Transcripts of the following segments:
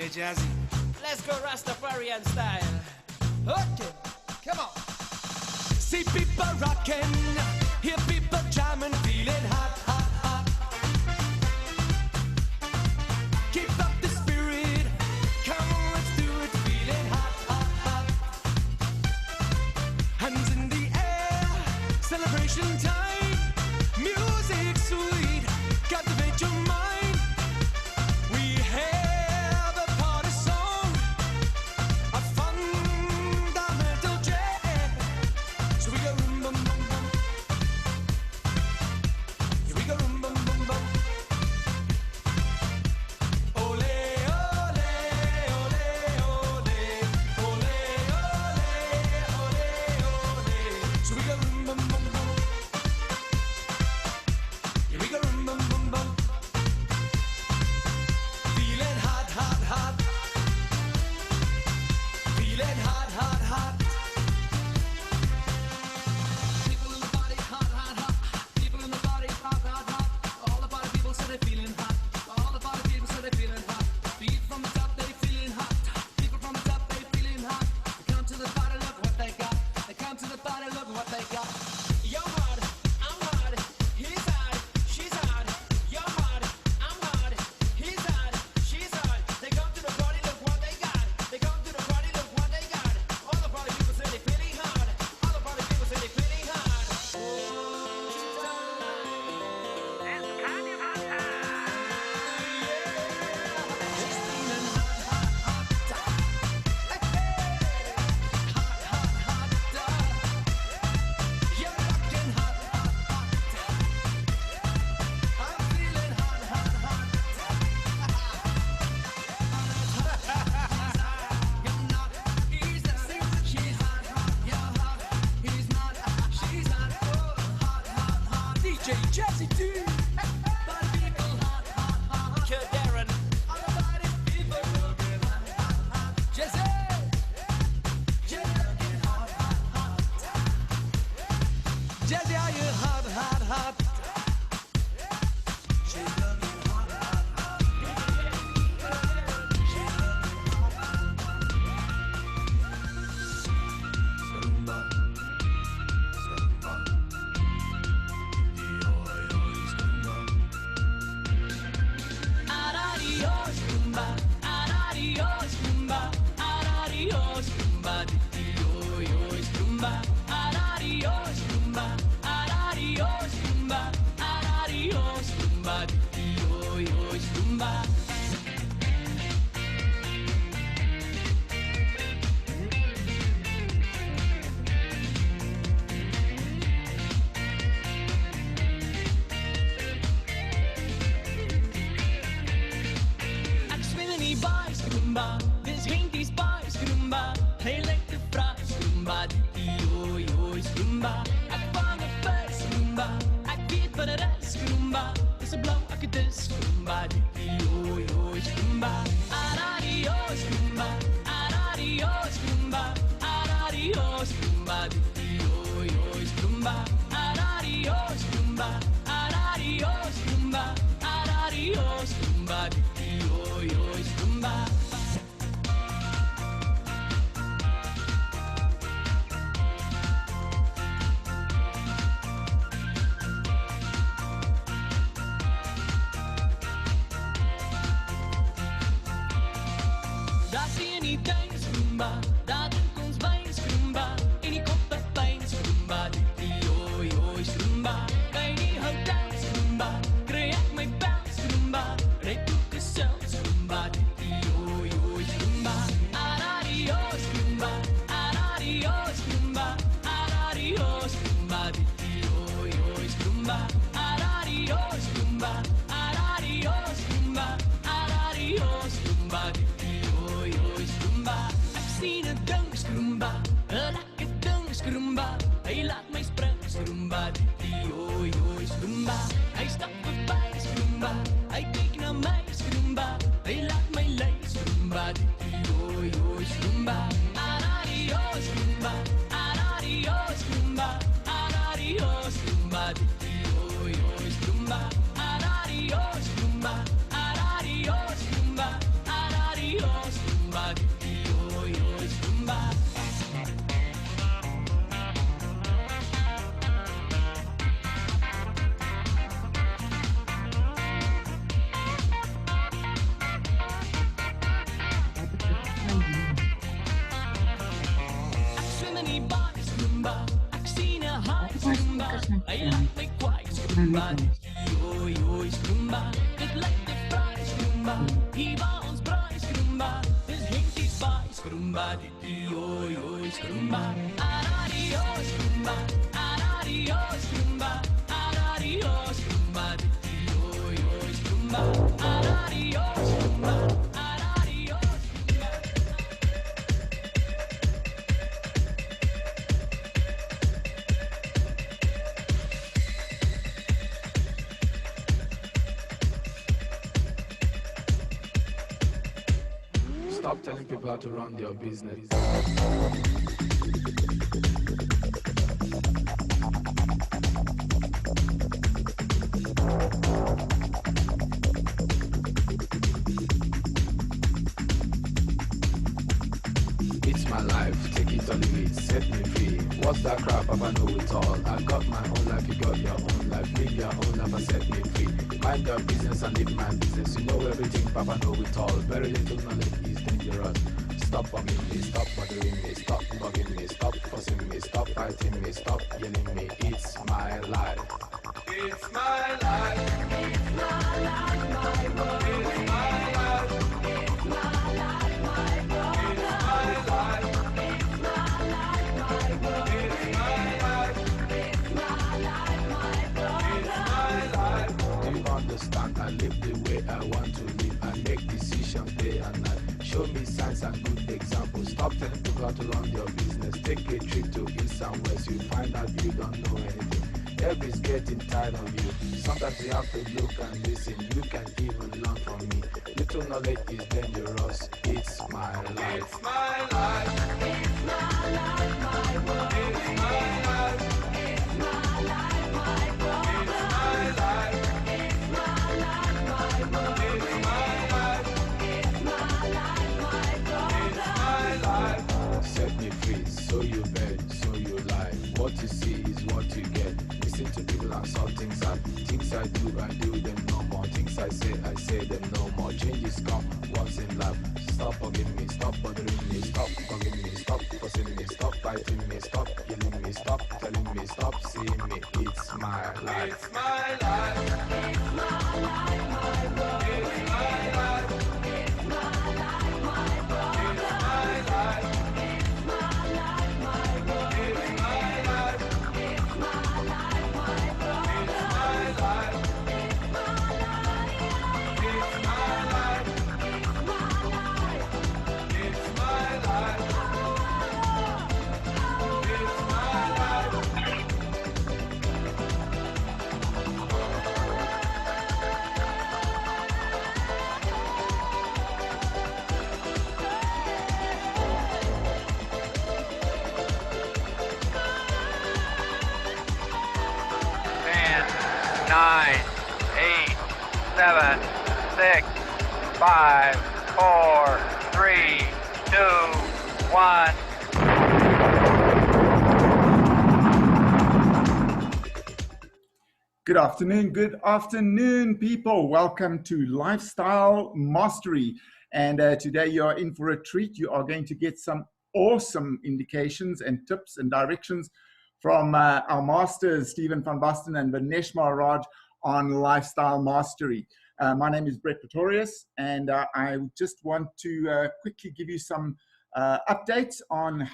Hey, Jazzy. Let's go Rastafarian style. Okay, come on. See people rocking, hear people jamming, feeling hot, hot, hot. Keep up the spirit, come on, let's do it, feeling hot, hot, hot. Hands in the air, celebration time, music sweet, captivate your mind. We have a party song, a fundamental jam. So we go rum bum bum bum. Here we go rum bum bum bum. Ole ole ole ole ole ole ole. So we go rum bum bum bum. Here we go rum bum bum bum. Feeling hot, hot, hot. Feeling hot, hot, hot. People in the body, hot, hot, hot. People in the body, hot, hot, hot. All the body people say they're feeling hot. All the body people say they're feeling hot. Feet from the top, they feeling hot. People from the top, they feeling hot. They come to the body, look what they got. They come to the body, look what they got. You're hot, I'm hot. He's hot, she's hot. You're hot, I'm hot. He's hot, she's hot. They come to the party, look what they got. They come to the party, look what they got. All the party people say they feeling hot. All the party people say they feeling hot. DJ Jazzy D. Body people hot, hot, hot. Kill Darren. All the body people looking hot, hot, hot. Jazzy, you're looking hot, hot, hot. Jazzy, are you hot, hot, hot? She's looking hot, hot, hot. She's looking hot, hot, hot. Zumba, zumba. Ararios rumba, ararios rumba, ararios rumba, ditios rumba, ararios rumba, ararios rumba, ararios rumba, ditios rumba. Ek swing in die baai skrumba, dis Henkies baai skrumba. Hy lyk te vra skrumba, die oi skrumba. Ek vang 'n vis skrumba, ek weet wat dit is skrumba. Dis 'n blou ek dit is skrumba, die oi skrumba. Arario skrumba, arario skrumba, arario skrumba, die oi skrumba. Arario skrumba, arario skrumba, arario skrumba, die oi skrumba. Daar sien die tuin skrumba, daar drink ons wyn skrumba. En die koppe pyn skrumba, die oi skrumba. By die hotel skrumba, kry ek my pel skrumba. Ry toek gesel skrumba, die oi skrumba. Arario skrumba, arario skrumba, arario skrumba, die oi skrumba. Arario skrumba, arario skrumba, arario skrumba, die oi skrumba. Ek sien 'n ding skrumba, 'n lekker ding skrumba. Hy laat my spring skrumba, die oi skrumba. Hy stap verby skrumba, hy kyk na my skrumba. Hy laat my lei skrumba, die oi skrumba. Arario skrumba, my body Zumba. Ek sien 'n high Zumba. Hy laat my kwaai Zumba. Oi oi Zumba. Dit lyk te vry Zumba. Hier waar ons braai Zumba. Dis hinkies by Zumba. Dit oi oi Zumba. Aradio Zumba. Aradio Zumba. Aradio Zumba. Dit oi oi Zumba. Aradio Zumba. Aradio Zumba. Stop telling people how to run their business. It's my life, take it or leave it, set me free. What's that crap? Papa know it all. I got my own life, you got your own life. Live your own life and set me free. Mind your business and live my business. You know everything, Papa know it all. Very little knowledge is dangerous. Stop bugging me, stop bothering me, stop bugging me, stop fussing me, stop fighting me, stop yelling me. It's my life. It's my life. It's my life, my world. It's my life. It's my life, my world. It's my life. It's my life, my world. It's my life. It's my life, my world. It's my life. Do you understand? I live the way I want to live. I make decisions day and night. Show me signs and good examples. Stop telling people how to run your business. Take a trip to east and west. You find out you don't know anything. Everybody's getting tired of you. Sometimes you have to look and listen. You can even learn from me. Little knowledge is dangerous. It's my life. It's my life. It's my life, my world. It's my life. It's my life, my world. It's my life. It's my life, my world. It's my life. It's my life, my world. It's my life. Set me free, so you bet, so you lie. What you see is what you get. Listen to people and saw things I do them no more. Things I say them no more. Changes come once in life. Stop bugging me, stop bothering me, stop bugging me, stop fussing me, stop fighting me, stop yelling me, stop telling me, stop seeing me. It's my life. It's my life. It's my life, my world. It's my life. It's my life, my world. It's my life. It's my life, my world. It's my life. It's my life, my world. It's my life. It's my life. It's my life. It's my life. It's my life. It's my life. Nine, 8, 7, 6, 5, 4, 3, 2, 1. Good afternoon, people. Welcome to Lifestyle Mastery. And today you are in for a treat. You are going to get some awesome indications and tips and directions from our masters, Stephen van Basten and Vinesh Maharaj, on Lifestyle Mastery. My name is Brett Pretorius, and I just want to quickly give you some updates on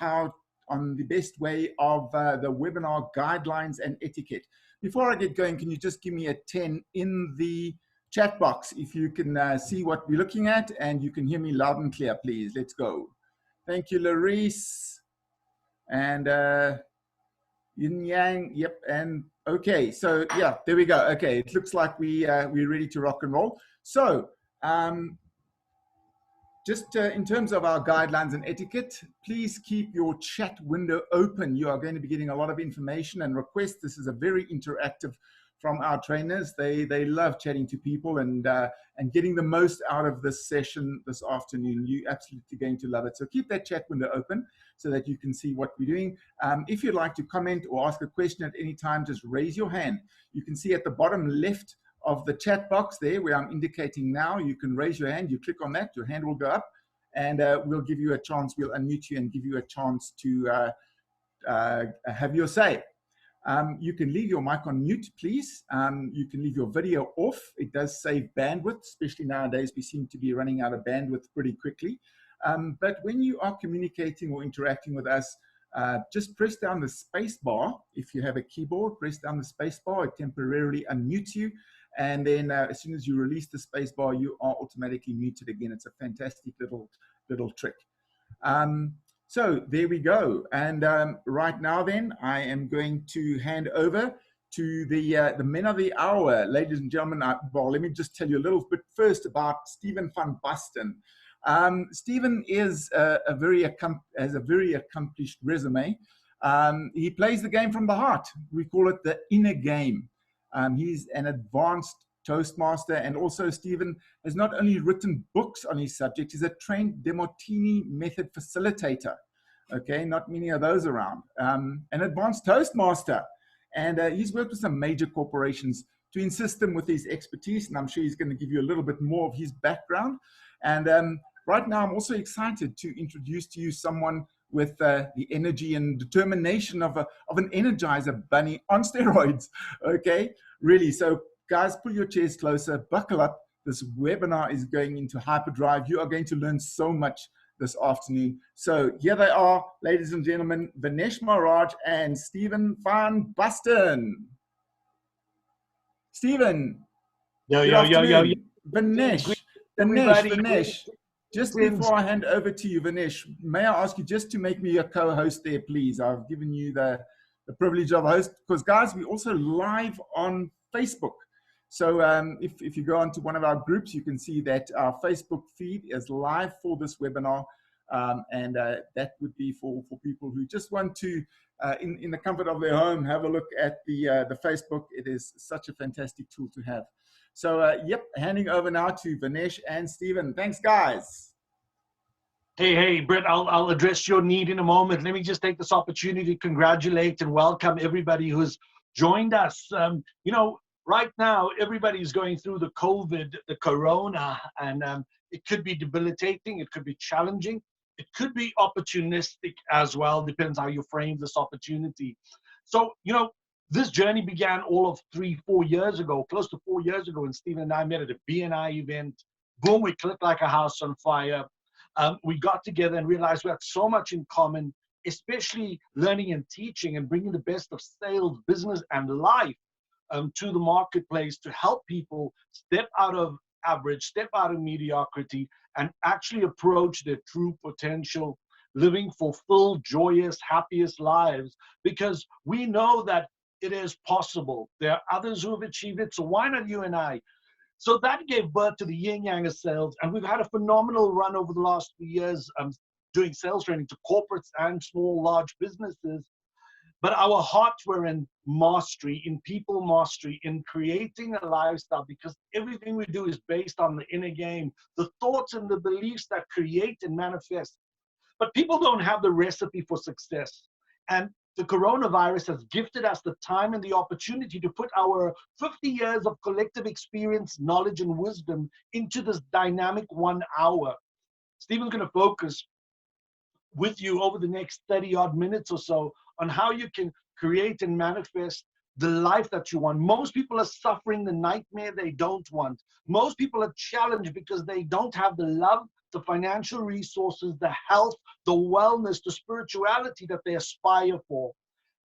the best way of the webinar guidelines and etiquette. Before I get going, can you just give me a 10 in the chat box if you can see what we're looking at and you can hear me loud and clear, please. Let's go. Thank you, Larice. And Yin Yang, yep, and okay, so yeah, there we go. Okay, it looks like we're ready to rock and roll. So just in terms of our guidelines and etiquette, please keep your chat window open. You are going to be getting a lot of information and requests. This is a very interactive from our trainers. They love chatting to people and getting the most out of this session this afternoon. You're absolutely going to love it. So keep that chat window open so that you can see what we're doing. If you'd like to comment or ask a question at any time, just raise your hand. You can see at the bottom left of the chat box there where I'm indicating now, you can raise your hand. You click on that, your hand will go up, and we'll give you a chance. We'll unmute you and give you a chance to have your say. You can leave your mic on mute, please. You can leave your video off. It does save bandwidth, especially nowadays. We seem to be running out of bandwidth pretty quickly. But when you are communicating or interacting with us, just press down the space bar. If you have a keyboard, press down the space bar. It temporarily unmutes you. And then as soon as you release the space bar, you are automatically muted again. It's a fantastic little trick. So there we go. And right now then, I am going to hand over to the men of the hour. Ladies and gentlemen, well, let me just tell you a little bit first about Stephen van Basten. Stephen is has a very accomplished resume. He plays the game from the heart. We call it the inner game. He's an advanced Toastmaster, and also Stephen has not only written books on his subject, he's a trained Demartini method facilitator. Okay, not many of those around. An advanced Toastmaster, and he's worked with some major corporations to assist them with his expertise, and I'm sure he's going to give you a little bit more of his background. And right now, I'm also excited to introduce to you someone with the energy and determination of an Energizer bunny on steroids. Okay, really. So guys, pull your chairs closer, buckle up. This webinar is going into hyperdrive. You are going to learn so much this afternoon. So here they are, ladies and gentlemen, Vinesh Maharaj and Stephen van Basten. Stephen. Yo. Vinesh. Just before I hand over to you, Vinesh, may I ask you just to make me a co-host there, please? I've given you the privilege of host, because guys, we're also live on Facebook. So if you go onto one of our groups, you can see that our Facebook feed is live for this webinar. And that would be for people who just want to, in the comfort of their home, have a look at the Facebook. It is such a fantastic tool to have. So, yep, handing over now to Vinesh and Stephen. Thanks, guys. Hey, Brett, I'll address your need in a moment. Let me just take this opportunity to congratulate and welcome everybody who's joined us. Right now, everybody's going through the COVID, the corona, and it could be debilitating, it could be challenging, it could be opportunistic as well, depends how you frame this opportunity. So, this journey began all of 3-4 years ago, close to 4 years ago, when Stephen and I met at a BNI event. Boom, we clicked like a house on fire. We got together and realized we had so much in common, especially learning and teaching and bringing the best of sales, business, and life to the marketplace to help people step out of average, step out of mediocrity, and actually approach their true potential, living fulfilled, joyous, happiest lives, because we know that it is possible. There are others who have achieved it, so why not you and I? So that gave birth to the Yin Yang of Sales, and we've had a phenomenal run over the last few years doing sales training to corporates and small, large businesses. But our hearts were in mastery, in people mastery, in creating a lifestyle, because everything we do is based on the inner game, the thoughts and the beliefs that create and manifest. But people don't have the recipe for success. And the coronavirus has gifted us the time and the opportunity to put our 50 years of collective experience, knowledge, and wisdom into this dynamic 1 hour. Stephen's going to focus with you over the next 30-odd minutes or so on how you can create and manifest the life that you want. Most people are suffering the nightmare they don't want. Most people are challenged because they don't have the love, the financial resources, the health, the wellness, the spirituality that they aspire for.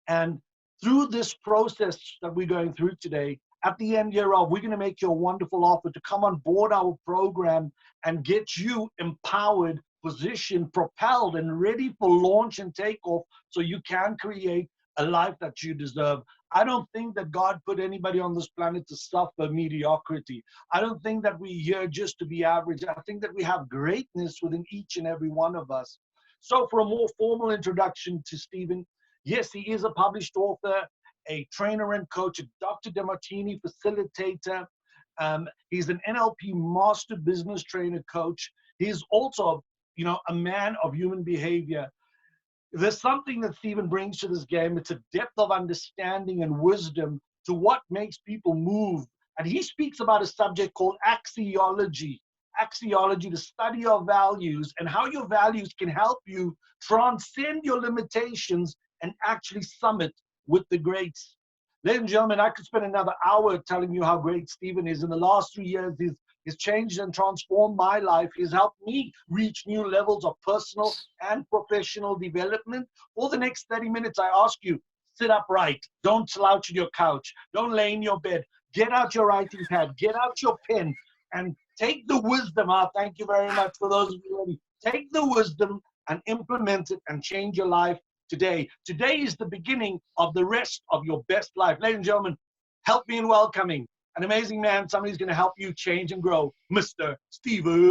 And through this process that we're going through today, at the end hereof, we're going to make you a wonderful offer to come on board our program and get you empowered, positioned, propelled, and ready for launch and takeoff so you can create a life that you deserve. I don't think that God put anybody on this planet to suffer mediocrity. I don't think that we're here just to be average. I think that we have greatness within each and every one of us. So for a more formal introduction to Stephen, yes, he is a published author, a trainer and coach, a Dr. Demartini facilitator. He's an NLP master business trainer coach. He's also, a man of human behavior. There's something that Stephen brings to this game. It's a depth of understanding and wisdom to what makes people move. And he speaks about a subject called axiology. Axiology, the study of values and how your values can help you transcend your limitations and actually summit with the greats. Ladies and gentlemen, I could spend another hour telling you how great Stephen is. In the last 3 years, he's changed and transformed my life. He's helped me reach new levels of personal and professional development. For the next 30 minutes, I ask you, sit upright. Don't slouch in your couch. Don't lay in your bed. Get out your writing pad. Get out your pen and take the wisdom out. Thank you very much for those of you ready. Take the wisdom and implement it and change your life today. Today is the beginning of the rest of your best life. Ladies and gentlemen, help me in welcoming an amazing man, somebody who's going to help you change and grow, Mr. Stephen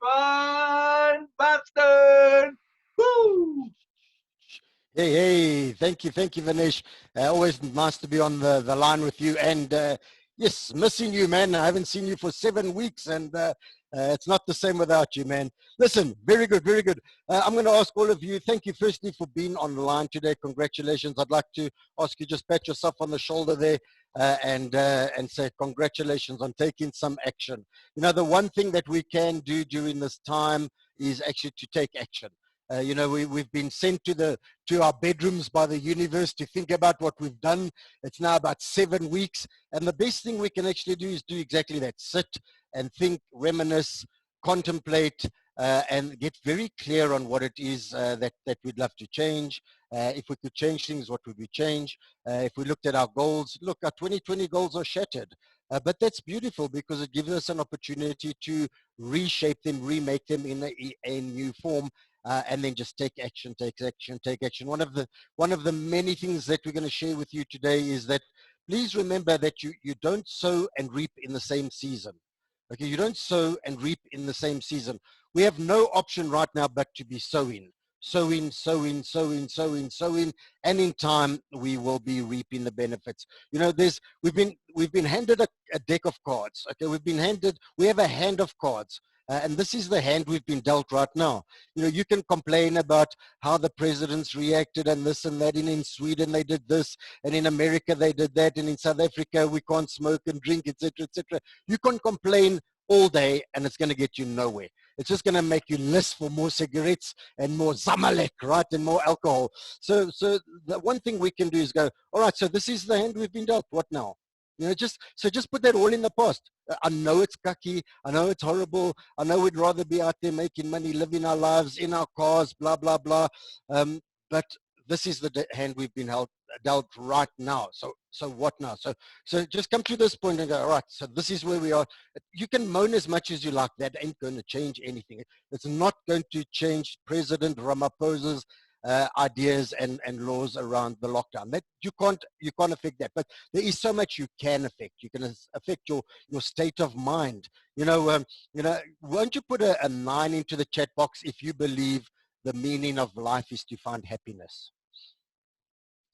Van Basten. Woo! Hey, thank you, Vinesh. Always nice to be on the line with you. And yes, missing you, man. I haven't seen you for 7 weeks, and it's not the same without you, man. Listen, very good, very good. I'm going to ask all of you, thank you firstly for being on the line today. Congratulations. I'd like to ask you just pat yourself on the shoulder there and say congratulations on taking some action. You know, the one thing that we can do during this time is actually to take action. You know, we've been sent to our bedrooms by the universe to think about what we've done. It's now about 7 weeks. And the best thing we can actually do is do exactly that. Sit and think, reminisce, contemplate, and get very clear on what it is that we'd love to change. If we could change things, what would we change? If we looked at our goals, look, our 2020 goals are shattered. But that's beautiful because it gives us an opportunity to reshape them, remake them in a new form. And then just take action, take action, take action. One of the many things that we're going to share with you today is that please remember that you don't sow and reap in the same season. Okay, you don't sow and reap in the same season. We have no option right now but to be sowing, and in time we will be reaping the benefits. You know, we've been handed a deck of cards. Okay, we have a hand of cards. And this is the hand we've been dealt right now. You know, you can complain about how the presidents reacted and this and that, and in Sweden they did this, and in America they did that, and in South Africa we can't smoke and drink, etc., etc. You can complain all day and it's going to get you nowhere. It's just going to make you list for more cigarettes and more Zamalek, right, and more alcohol. So the one thing we can do is go, all right, so this is the hand we've been dealt. What now? You know, just put that all in the past. I know it's cucky. I know it's horrible. I know we'd rather be out there making money, living our lives in our cars, blah, blah, blah. But this is the hand we've been dealt right now. So what now? So just come to this point and go, all right, so this is where we are. You can moan as much as you like. That ain't going to change anything. It's not going to change President Ramaphosa's ideas and laws around the lockdown. That you can't affect that, but there is so much you can affect. You can affect your state of mind. You know, won't you put a 9 into the chat box if you believe the meaning of life is to find happiness?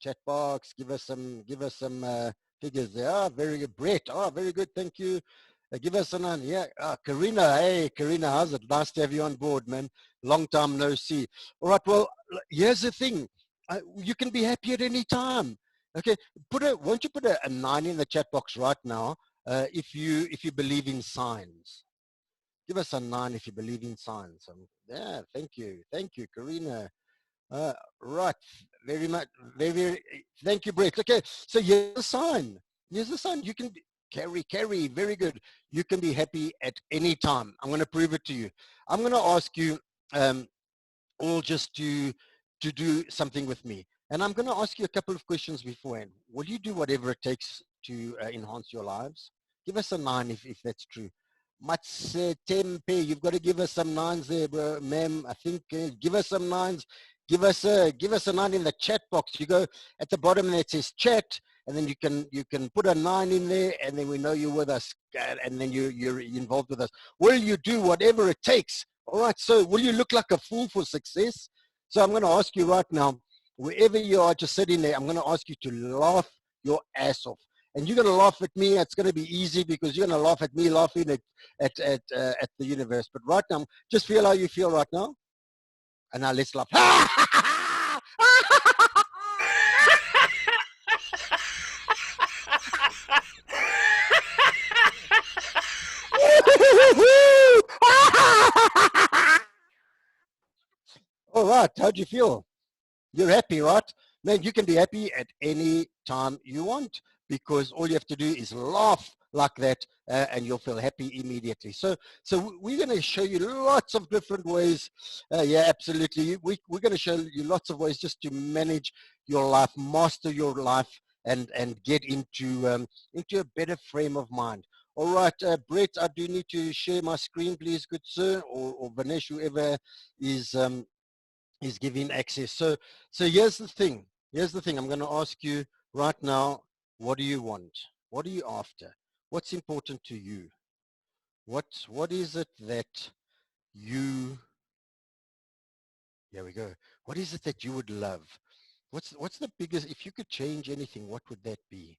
Chat box, give us some figures there. Oh, very good. Brett, oh, very good, thank you. Give us a 9. Yeah, Karina, hey Karina, how's it? Nice to have you on board, man. Long time no see. All right, well, here's the thing. You can be happy at any time. Okay, won't you put a 9 in the chat box right now if you believe in signs? Give us a 9 if you believe in signs. Yeah, thank you, Karina. Right, very much, very, thank you, Brett. Okay, so here's the sign. Here's the sign. You can carry, very good. You can be happy at any time. I'm going to prove it to you. I'm going to ask you all just to do something with me. And I'm going to ask you a couple of questions beforehand. Will you do whatever it takes to enhance your lives? Give us a 9 if that's true. Mats Tempe, you've got to give us some 9s there, bro, ma'am. I think give us some 9s. Give us a 9 in the chat box. You go at the bottom there, it says chat, and then you can put a 9 in there, and then we know you're with us, and then you're involved with us. Will you do whatever it takes? All right, so will you look like a fool for success? So I'm going to ask you right now, wherever you are just sitting there, I'm going to ask you to laugh your ass off. And you're going to laugh at me. It's going to be easy because you're going to laugh at me laughing at the universe. But right now, just feel how you feel right now. And now let's laugh. All right, how'd you feel? You're happy, right? Man, you can be happy at any time you want, because all you have to do is laugh like that, and you'll feel happy immediately. So we're going to show you lots of different ways. Yeah, absolutely. We're going to show you lots of ways just to manage your life, master your life, and get into a better frame of mind. All right, Brett, I do need to share my screen, please, good sir, or Vanesh, whoever is giving access. So here's the thing. Here's the thing. I'm going to ask you right now, what do you want? What are you after? What's important to you? What is it that you, here we go. What is it that you would love? What's the biggest, if you could change anything, what would that be?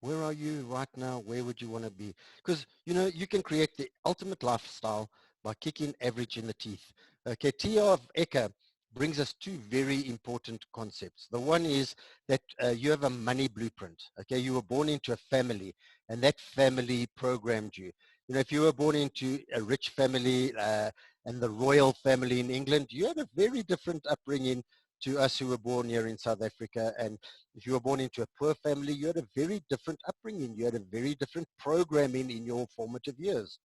Where are you right now? Where would you want to be? Because, you know, you can create the ultimate lifestyle by kicking average in the teeth. Okay, T.R. Ecker brings us two very important concepts. The one is that you have a money blueprint. Okay, you were born into a family, and that family programmed you. You know, if you were born into a rich family and the royal family in England, you had a very different upbringing to us who were born here in South Africa. And if you were born into a poor family, you had a very different upbringing. You had a very different programming in your formative years.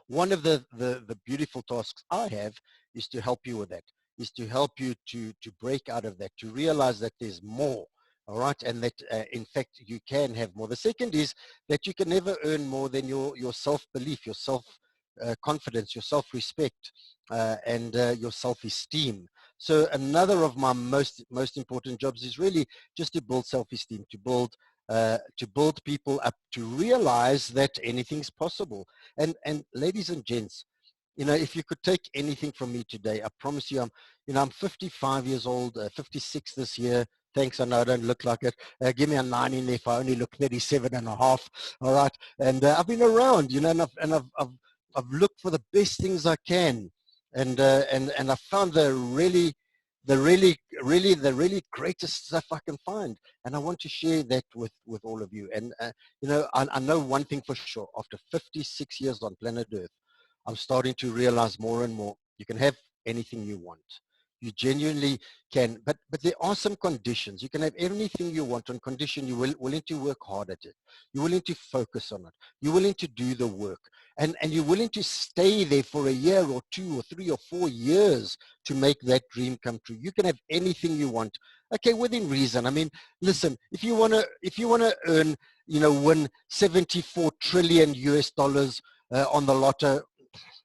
One of the beautiful tasks I have is to help you with that, is to help you to break out of that, to realize that there's more. All right, and that in fact you can have more. The second is that you can never earn more than your self-belief, your self-confidence, your self-respect, and your self-esteem. So another of my most important jobs is really just to build self-esteem, to build people up to realize that anything's possible. And ladies and gents, you know, if you could take anything from me today, I promise you, I'm 55 years old, 56 this year. Thanks, I know I don't look like it. Give me a 9 in there if I only look 37 and a half. All right, and I've been around, you know, and I've looked for the best things I can, and I found the really greatest stuff I can find, and I want to share that with all of you. And you know, I know one thing for sure: after 56 years on planet Earth, I'm starting to realize more and more. You can have anything you want. You genuinely can, but there are some conditions. You can have anything you want on condition you're willing to work hard at it. You're willing to focus on it. You're willing to do the work, and you're willing to stay there for a year or 2 or 3 or 4 years to make that dream come true. You can have anything you want, okay, within reason. I mean, listen, if you want to earn, you know, win 74 trillion US dollars on the lotto,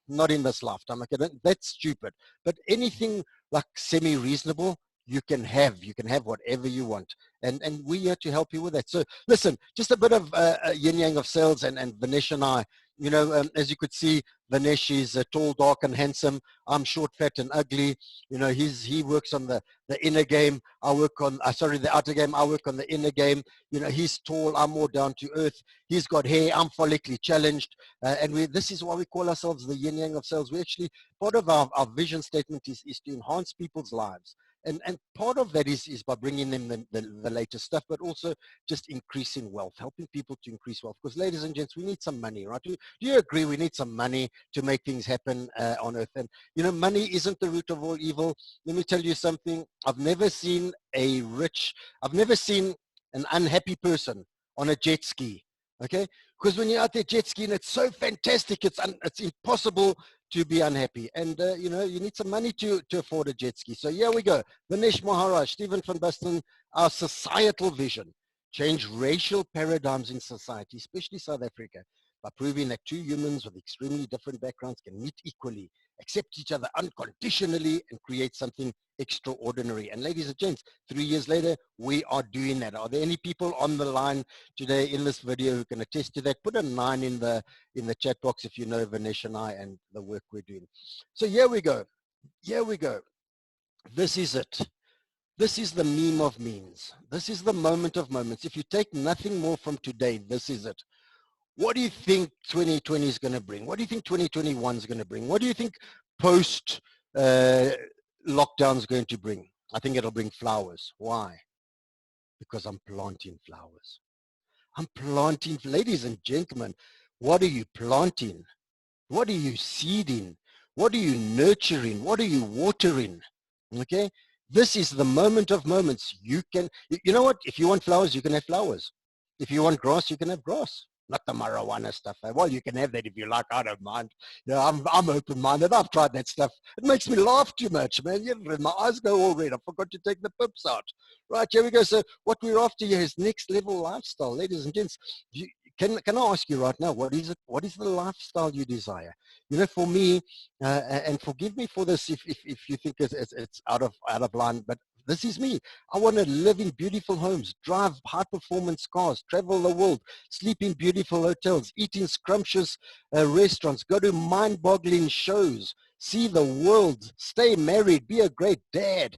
not in this lifetime, okay, that's stupid. But anything like semi-reasonable, you can have whatever you want, and we're here to help you with that. So listen, just a bit of yin yang of sales, and Vanesh and I, you know, as you could see, Vanesh is tall, dark, and handsome. I'm short, fat, and ugly. You know, he works on the inner game. I work on the outer game. I work on the inner game. You know, he's tall. I'm more down to earth. He's got hair. I'm follically challenged, and this is why we call ourselves the yin yang of sales. We actually, part of our vision statement is to enhance people's lives. And part of that is by bringing them the latest stuff, but also just increasing wealth, helping people to increase wealth. Because ladies and gents, we need some money, right? Do you agree we need some money to make things happen on earth? And, you know, money isn't the root of all evil. Let me tell you something. I've never seen an unhappy person on a jet ski, okay? Because when you're out there jet skiing, it's so fantastic. It's impossible to be unhappy. And, you know, you need some money to afford a jet ski. So here we go. Vanesh Maharaj, Stephen van Basten, our societal vision. Change racial paradigms in society, especially South Africa, by proving that two humans with extremely different backgrounds can meet equally, accept each other unconditionally, and create something extraordinary. And ladies and gents, 3 years later, we are doing that. Are there any people on the line today in this video who can attest to that? Put a 9 in the chat box if you know Vanesh and I and the work we're doing. So here we go. Here we go. This is it. This is the meme of memes. This is the moment of moments. If you take nothing more from today, this is it. What do you think 2020 is going to bring? What do you think 2021 is going to bring? What do you think post lockdown is going to bring? I think it'll bring flowers. Why? Because I'm planting flowers. I'm planting, ladies and gentlemen, what are you planting? What are you seeding? What are you nurturing? What are you watering? Okay, this is the moment of moments. You know what? If you want flowers, you can have flowers. If you want grass, you can have grass. Not the marijuana stuff. Well, you can have that if you like. I don't mind. I'm open-minded. I've tried that stuff. It makes me laugh too much, man. My eyes go all red. I forgot to take the pips out. Right, here we go. So what we're after here is next level lifestyle, ladies and gents. Can I ask you right now, what is it? What is the lifestyle you desire? You know, for me, and forgive me for this if you think it's out of line, but this is me. I want to live in beautiful homes, drive high performance cars, travel the world, sleep in beautiful hotels, eat in scrumptious restaurants, go to mind-boggling shows, see the world, stay married, be a great dad,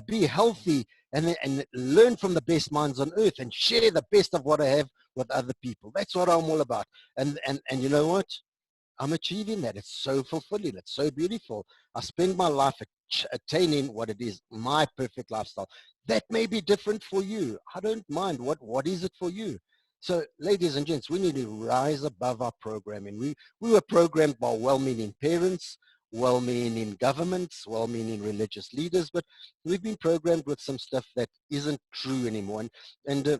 be healthy, and learn from the best minds on earth and share the best of what I have with other people. That's what I'm all about. And you know what? I'm achieving that. It's so fulfilling. It's so beautiful. I spend my life attaining what it is, my perfect lifestyle. That may be different for you. I don't mind. What is it for you? So, ladies and gents, we need to rise above our programming. We were programmed by well-meaning parents, well-meaning governments, well-meaning religious leaders, but we've been programmed with some stuff that isn't true anymore. And you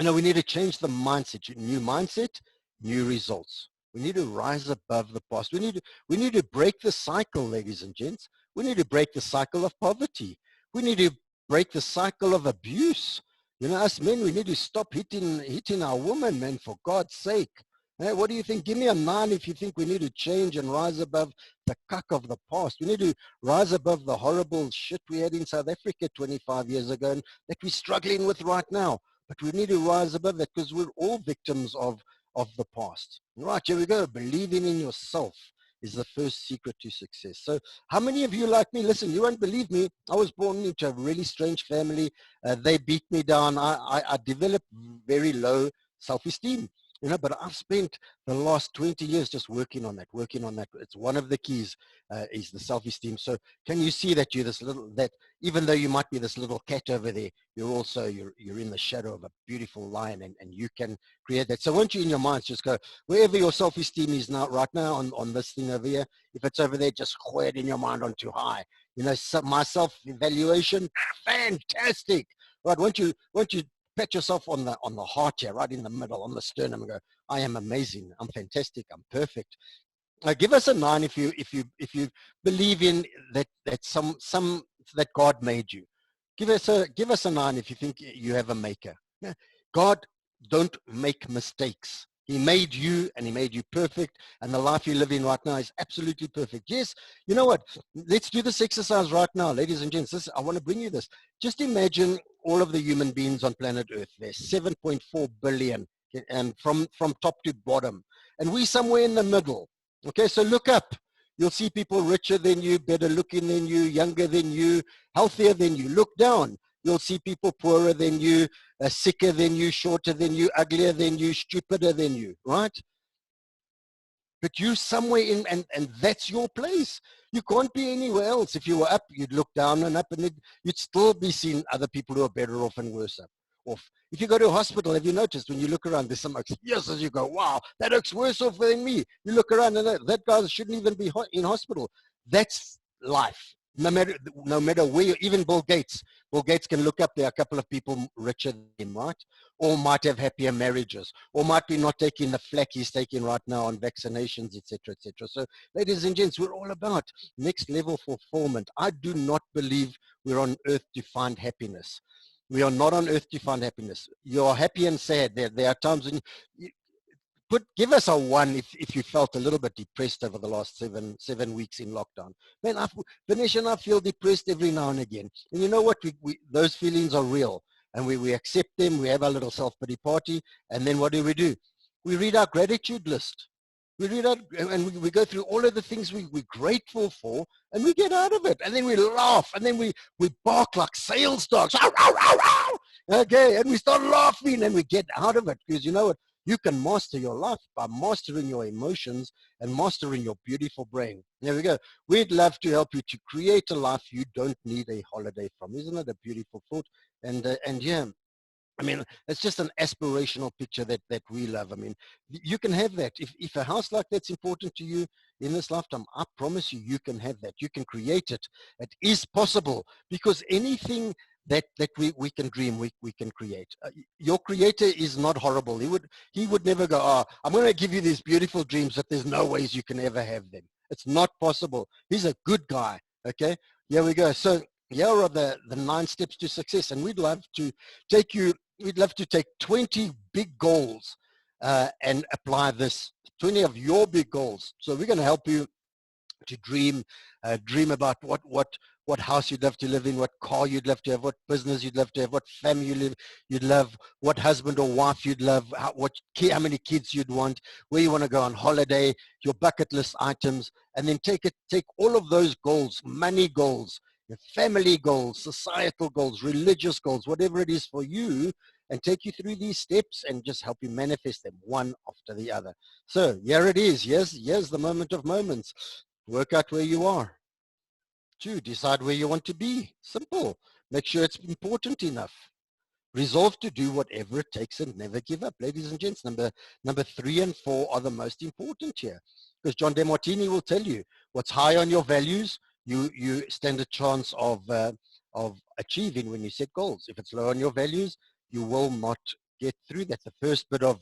know, we need to change the mindset. New mindset, new results. We need to rise above the past. We need to break the cycle, ladies and gents. We need to break the cycle of poverty. We need to break the cycle of abuse. You know, us men, we need to stop hitting our women, man, for God's sake. Hey, what do you think? Give me a 9 if you think we need to change and rise above the cuck of the past. We need to rise above the horrible shit we had in South Africa 25 years ago and that we're struggling with right now. But we need to rise above that because we're all victims of the past. Right, here we go. Believing in yourself is the first secret to success. So how many of you like me? Listen, you won't believe me. I was born into a really strange family. They beat me down. I developed very low self-esteem. You know, but I've spent the last 20 years just working on that. It's one of the keys is the self-esteem. So can you see that you're this little, that even though you might be this little cat over there, you're also, you're in the shadow of a beautiful lion and you can create that. So once you're in your minds, just go, wherever your self-esteem is now, right now on this thing over here, if it's over there, just go it in your mind on too high. You know, my self-evaluation, fantastic. Right, once you pat yourself on the heart here, right in the middle, on the sternum, and go, I am amazing, I'm fantastic, I'm perfect. Give us a 9 if you believe in that that God made you. Give us a 9 if you think you have a maker. Yeah. God don't make mistakes. He made you and he made you perfect, and the life you live in right now is absolutely perfect. Yes, you know what? Let's do this exercise right now, ladies and gents. I want to bring you this. Just imagine all of the human beings on planet Earth. There's 7.4 billion, and from top to bottom, and we somewhere in the middle. Okay, so look up. You'll see people richer than you, better looking than you, younger than you, healthier than you. Look down. You'll see people poorer than you, sicker than you, shorter than you, uglier than you, stupider than you, right? But you're somewhere in, and that's your place. You can't be anywhere else. If you were up, you'd look down and up, and you'd still be seeing other people who are better off and worse off. If you go to a hospital, have you noticed when you look around, there's some oaks, yes, as you go, wow, that oak's worse off than me. You look around and that guy shouldn't even be in hospital. That's life. No matter where you, even Bill Gates can look up, there are a couple of people richer than him, right? Or might have happier marriages, or might be not taking the flack he's taking right now on vaccinations, etc., etc. So, ladies and gents, we're all about next level fulfillment. I do not believe we're on earth to find happiness. We are not on earth to find happiness. You're happy and sad. There are times when give us a 1 if you felt a little bit depressed over the last seven weeks in lockdown. Man, Vinesh and I feel depressed every now and again. And you know what? Those feelings are real. And we accept them. We have our little self-pity party. And then what do? We read our gratitude list. We read out and we go through all of the things we're grateful for, and we get out of it. And then we laugh, and then we bark like sales dogs. Okay, and we start laughing, and we get out of it. Because you know what? You can master your life by mastering your emotions and mastering your beautiful brain. There we go. We'd love to help you to create a life you don't need a holiday from. Isn't it a beautiful thought? And yeah, I mean, it's just an aspirational picture that we love. I mean, you can have that. If a house like that's important to you in this lifetime, I promise you, you can have that. You can create it. It is possible, because anything that we can dream, we can create. Your creator is not horrible. He would never go, oh, I'm going to give you these beautiful dreams that there's no ways you can ever have them. It's not possible. He's a good guy. Okay, here we go. So here are the 9 steps to success, and we'd love to take you. We'd love to take 20 big goals and apply this, 20 of your big goals. So we're going to help you to dream about what house you'd love to live in, what car you'd love to have, what business you'd love to have, what family you'd love, what husband or wife you'd love, how many kids you'd want, where you want to go on holiday, your bucket list items, and then take all of those goals, money goals, your family goals, societal goals, religious goals, whatever it is for you, and take you through these steps and just help you manifest them one after the other. So here it is. Here's the moment of moments. Work out where you are. 2, decide where you want to be. Simple. Make sure it's important enough. Resolve to do whatever it takes and never give up. Ladies and gents, number 3 and 4 are the most important here. Because John DeMartini will tell you, what's high on your values, you stand a chance of achieving when you set goals. If it's low on your values, you will not get through that. The first bit of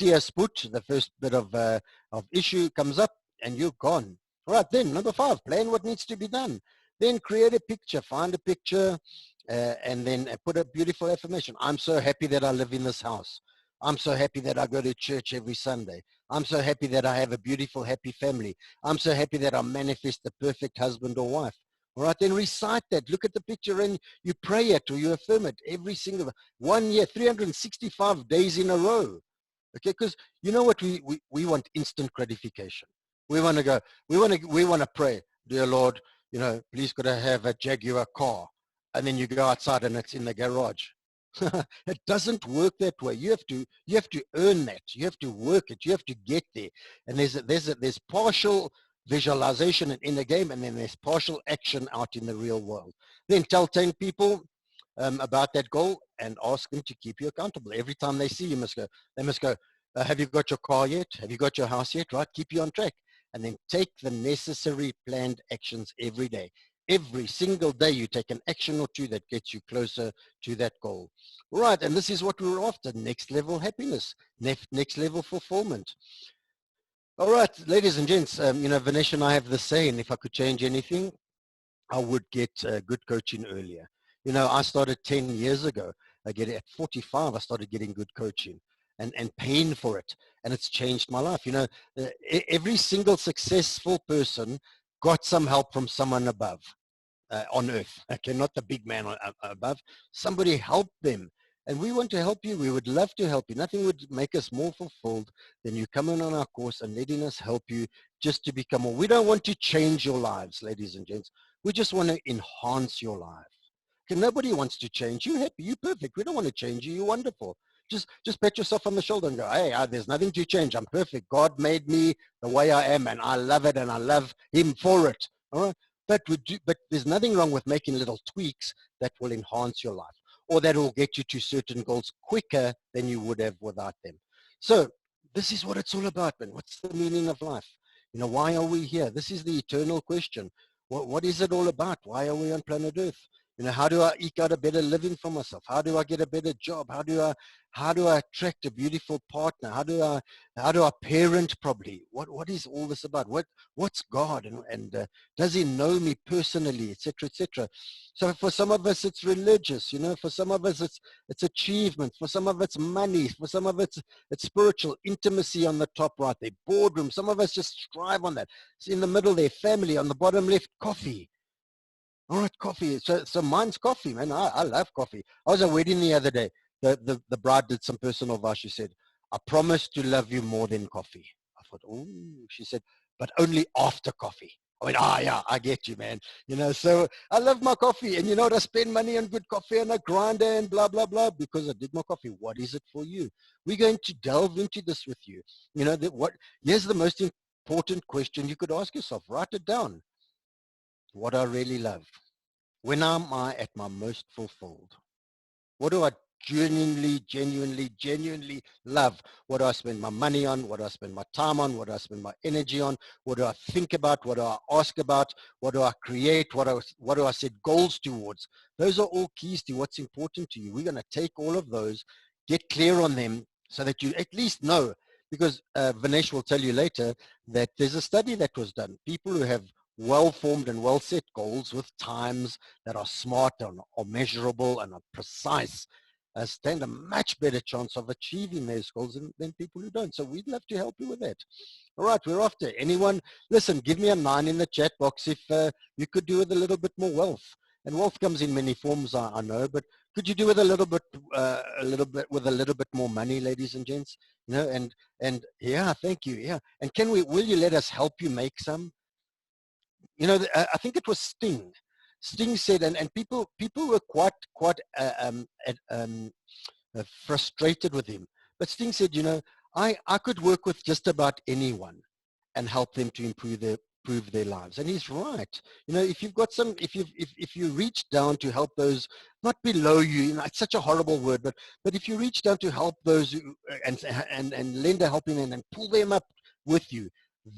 Tiasput, the first bit of issue comes up and you're gone. All right, then number 5, plan what needs to be done. Then create a picture, find a picture, and then put a beautiful affirmation. I'm so happy that I live in this house. I'm so happy that I go to church every Sunday. I'm so happy that I have a beautiful, happy family. I'm so happy that I manifest the perfect husband or wife. All right, then recite that. Look at the picture and you pray it or you affirm it every single 1 year, 365 days in a row. Okay, because you know what, we want instant gratification. We want to go, we want to pray, dear Lord, you know, please could I have a Jaguar car? And then you go outside and it's in the garage. It doesn't work that way. You have to earn that. You have to work it. You have to get there. And there's partial visualization in the game, and then there's partial action out in the real world. Then tell 10 people about that goal and ask them to keep you accountable. Every time they see you, they must go, have you got your car yet? Have you got your house yet? Right? Keep you on track. And then take the necessary planned actions every day. Every single day you take an action or 2 that gets you closer to that goal. Right, and this is what we're after, next level happiness, next level fulfillment. All right, ladies and gents, you know, Vinesh and I have the saying, if I could change anything, I would get good coaching earlier. You know, I started 10 years ago. At 45, I started getting good coaching and paying for it. And it's changed my life. You know, every single successful person got some help from someone above on earth. Okay, not the big man above. Somebody helped them. And we want to help you. We would love to help you. Nothing would make us more fulfilled than you coming on our course and letting us help you just to become more. We don't want to change your lives, ladies and gents. We just want to enhance your life. Okay, nobody wants to change you. Happy, you perfect. We don't want to change you. You're wonderful. Just pat yourself on the shoulder and go, hey, there's nothing to change. I'm perfect. God made me the way I am, and I love it, and I love him for it. All right? But there's nothing wrong with making little tweaks that will enhance your life, or that will get you to certain goals quicker than you would have without them. So this is what it's all about, man. What's the meaning of life? You know, why are we here? This is the eternal question. What is it all about? Why are we on planet Earth? You know, how do I eke out a better living for myself? How do I get a better job? How do I attract a beautiful partner? How do I parent properly? What is all this about? What's God, and does he know me personally, etc., etc. So for some of us it's religious, you know. For some of us it's achievement. For some of it's money. For some of it's spiritual intimacy on the top right there, boardroom. Some of us just strive on that. It's in the middle there, family. On the bottom left, coffee. All right, coffee. So mine's coffee, man. I love coffee. I was at a wedding the other day. The bride did some personal vow. She said, I promise to love you more than coffee. I thought, oh, she said, but only after coffee. I went, yeah, I get you, man. You know, so I love my coffee. And you know what? I spend money on good coffee and a grinder and blah, blah, blah, because I did my coffee. What is it for you? We're going to delve into this with you. You know, here's the most important question you could ask yourself. Write it down. What I really love. When am I at my most fulfilled? What do I genuinely love? What do I spend my money on? What do I spend my time on? What do I spend my energy on? What do I think about? What do I ask about? What do I create? What do I set goals towards? Those are all keys to what's important to you. We're going to take all of those, get clear on them so that you at least know, because Vinesh will tell you later that there's a study that was done. People who have well-formed and well-set goals with times that are smart and are measurable and are precise stand a much better chance of achieving those goals than people who don't. So we'd love to help you with that. All right, we're off to anyone. Listen, give me a 9 in the chat box if you could do with a little bit more wealth. And wealth comes in many forms, I know, but could you do with a little bit with a little bit more money, ladies and gents? You know, and yeah, thank you. Yeah, and will you let us help you make some? You know, I think it was Sting. Sting said, and people were quite frustrated with him. But Sting said, you know, I could work with just about anyone and help them to improve their lives. And he's right. You know, if you've got some, if you reach down to help those, not below you, you know, it's such a horrible word, but if you reach down to help those who, and lend a helping hand and pull them up with you,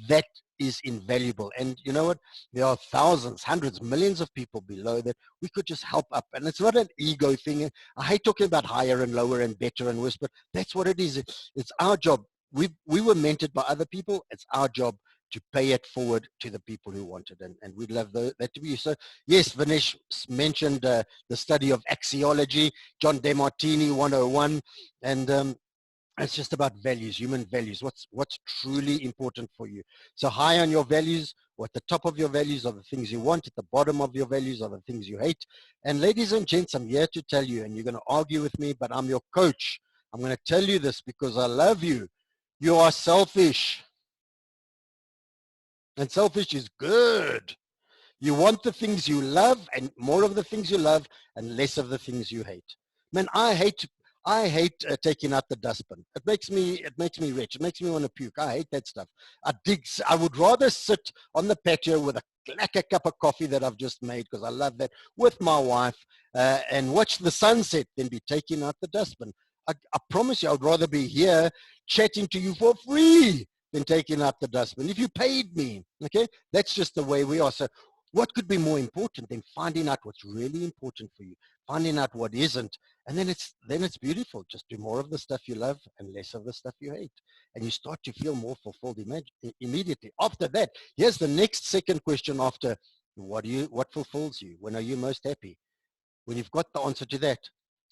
that is invaluable. And you know what? There are thousands, hundreds, millions of people below that we could just help up. And it's not an ego thing. I hate talking about higher and lower and better and worse, but that's what it is. It's our job. We were mentored by other people. It's our job to pay it forward to the people who want it. And we'd love that to be. So yes, Vinesh mentioned the study of axiology, John DeMartini 101. And it's just about values, human values. What's truly important for you. So high on your values, or at the top of your values are the things you want. At the bottom of your values are the things you hate. And ladies and gents, I'm here to tell you, and you're going to argue with me, but I'm your coach. I'm going to tell you this because I love you. You are selfish. And selfish is good. You want the things you love and more of the things you love and less of the things you hate. Man, I hate taking out the dustbin. It makes me rich. It makes me want to puke. I hate that stuff. I would rather sit on the patio with a cup of coffee that I've just made, because I love that, with my wife and watch the sunset than be taking out the dustbin. I promise you, I would rather be here chatting to you for free than taking out the dustbin. If you paid me, okay? That's just the way we are. So what could be more important than finding out what's really important for you, finding out what isn't, and then it's beautiful. Just do more of the stuff you love and less of the stuff you hate. And you start to feel more fulfilled immediately. After that, here's the next second question after, what fulfills you? When are you most happy? When you've got the answer to that,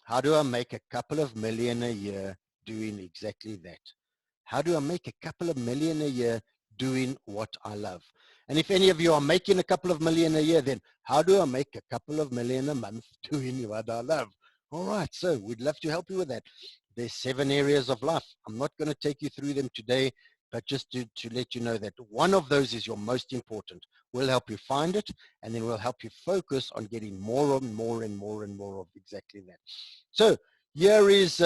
how do I make a couple of million a year doing exactly that? How do I make a couple of million a year doing what I love? And if any of you are making a couple of million a year, then how do I make a couple of million a month doing what I love? All right, so we'd love to help you with that. There's 7 areas of life. I'm not going to take you through them today, but just to let you know that one of those is your most important. We'll help you find it, and then we'll help you focus on getting more and more and more and more of exactly that. So here is,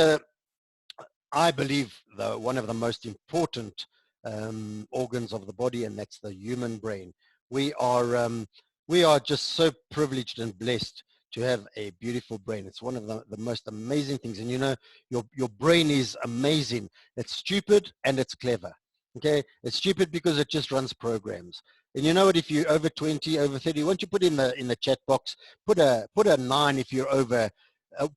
I believe, one of the most important organs of the body, and that's the human brain. We are just so privileged and blessed to have a beautiful brain. It's one of the most amazing things. And you know, your brain is amazing. It's stupid and it's clever. Okay, it's stupid because it just runs programs. And you know what? If you're over 20, over 30, why don't you put in the chat box? Put a 9 if you're over.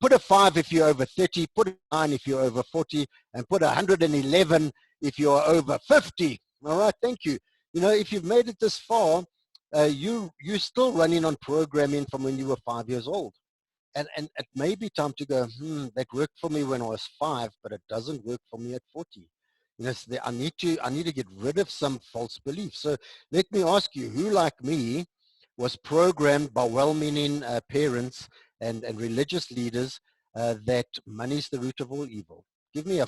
Put a 5 if you're over 30. Put a 9 if you're over 40, and put 111 if you're over 50. All right, thank you. You know, if you've made it this far, you're still running on programming from when you were 5 years old. And it may be time to go, that worked for me when I was 5, but it doesn't work for me at 40. You know, so I need to get rid of some false beliefs. So let me ask you, who like me was programmed by well-meaning parents and religious leaders that money is the root of all evil? Give me a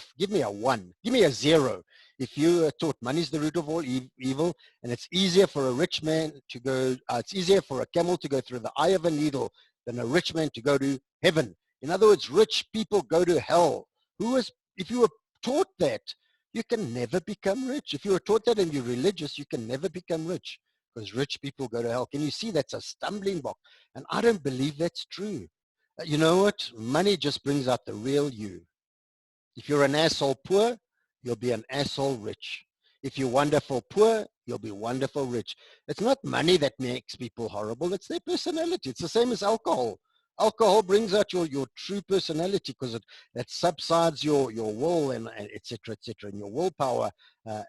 1. Give me a 0. If you are taught money is the root of all evil, and it's easier for a rich man to go, it's easier for a camel to go through the eye of a needle than a rich man to go to heaven. In other words, rich people go to hell. If you were taught that, you can never become rich. If you were taught that and you're religious, you can never become rich, because rich people go to hell. Can you see that's a stumbling block? And I don't believe that's true. You know what? Money just brings out the real you. If you're an asshole poor, you'll be an asshole rich. If you're wonderful poor, you'll be wonderful rich. It's not money that makes people horrible. It's their personality. It's the same as alcohol. Alcohol brings out your true personality because it subsides your will and et cetera, and your willpower.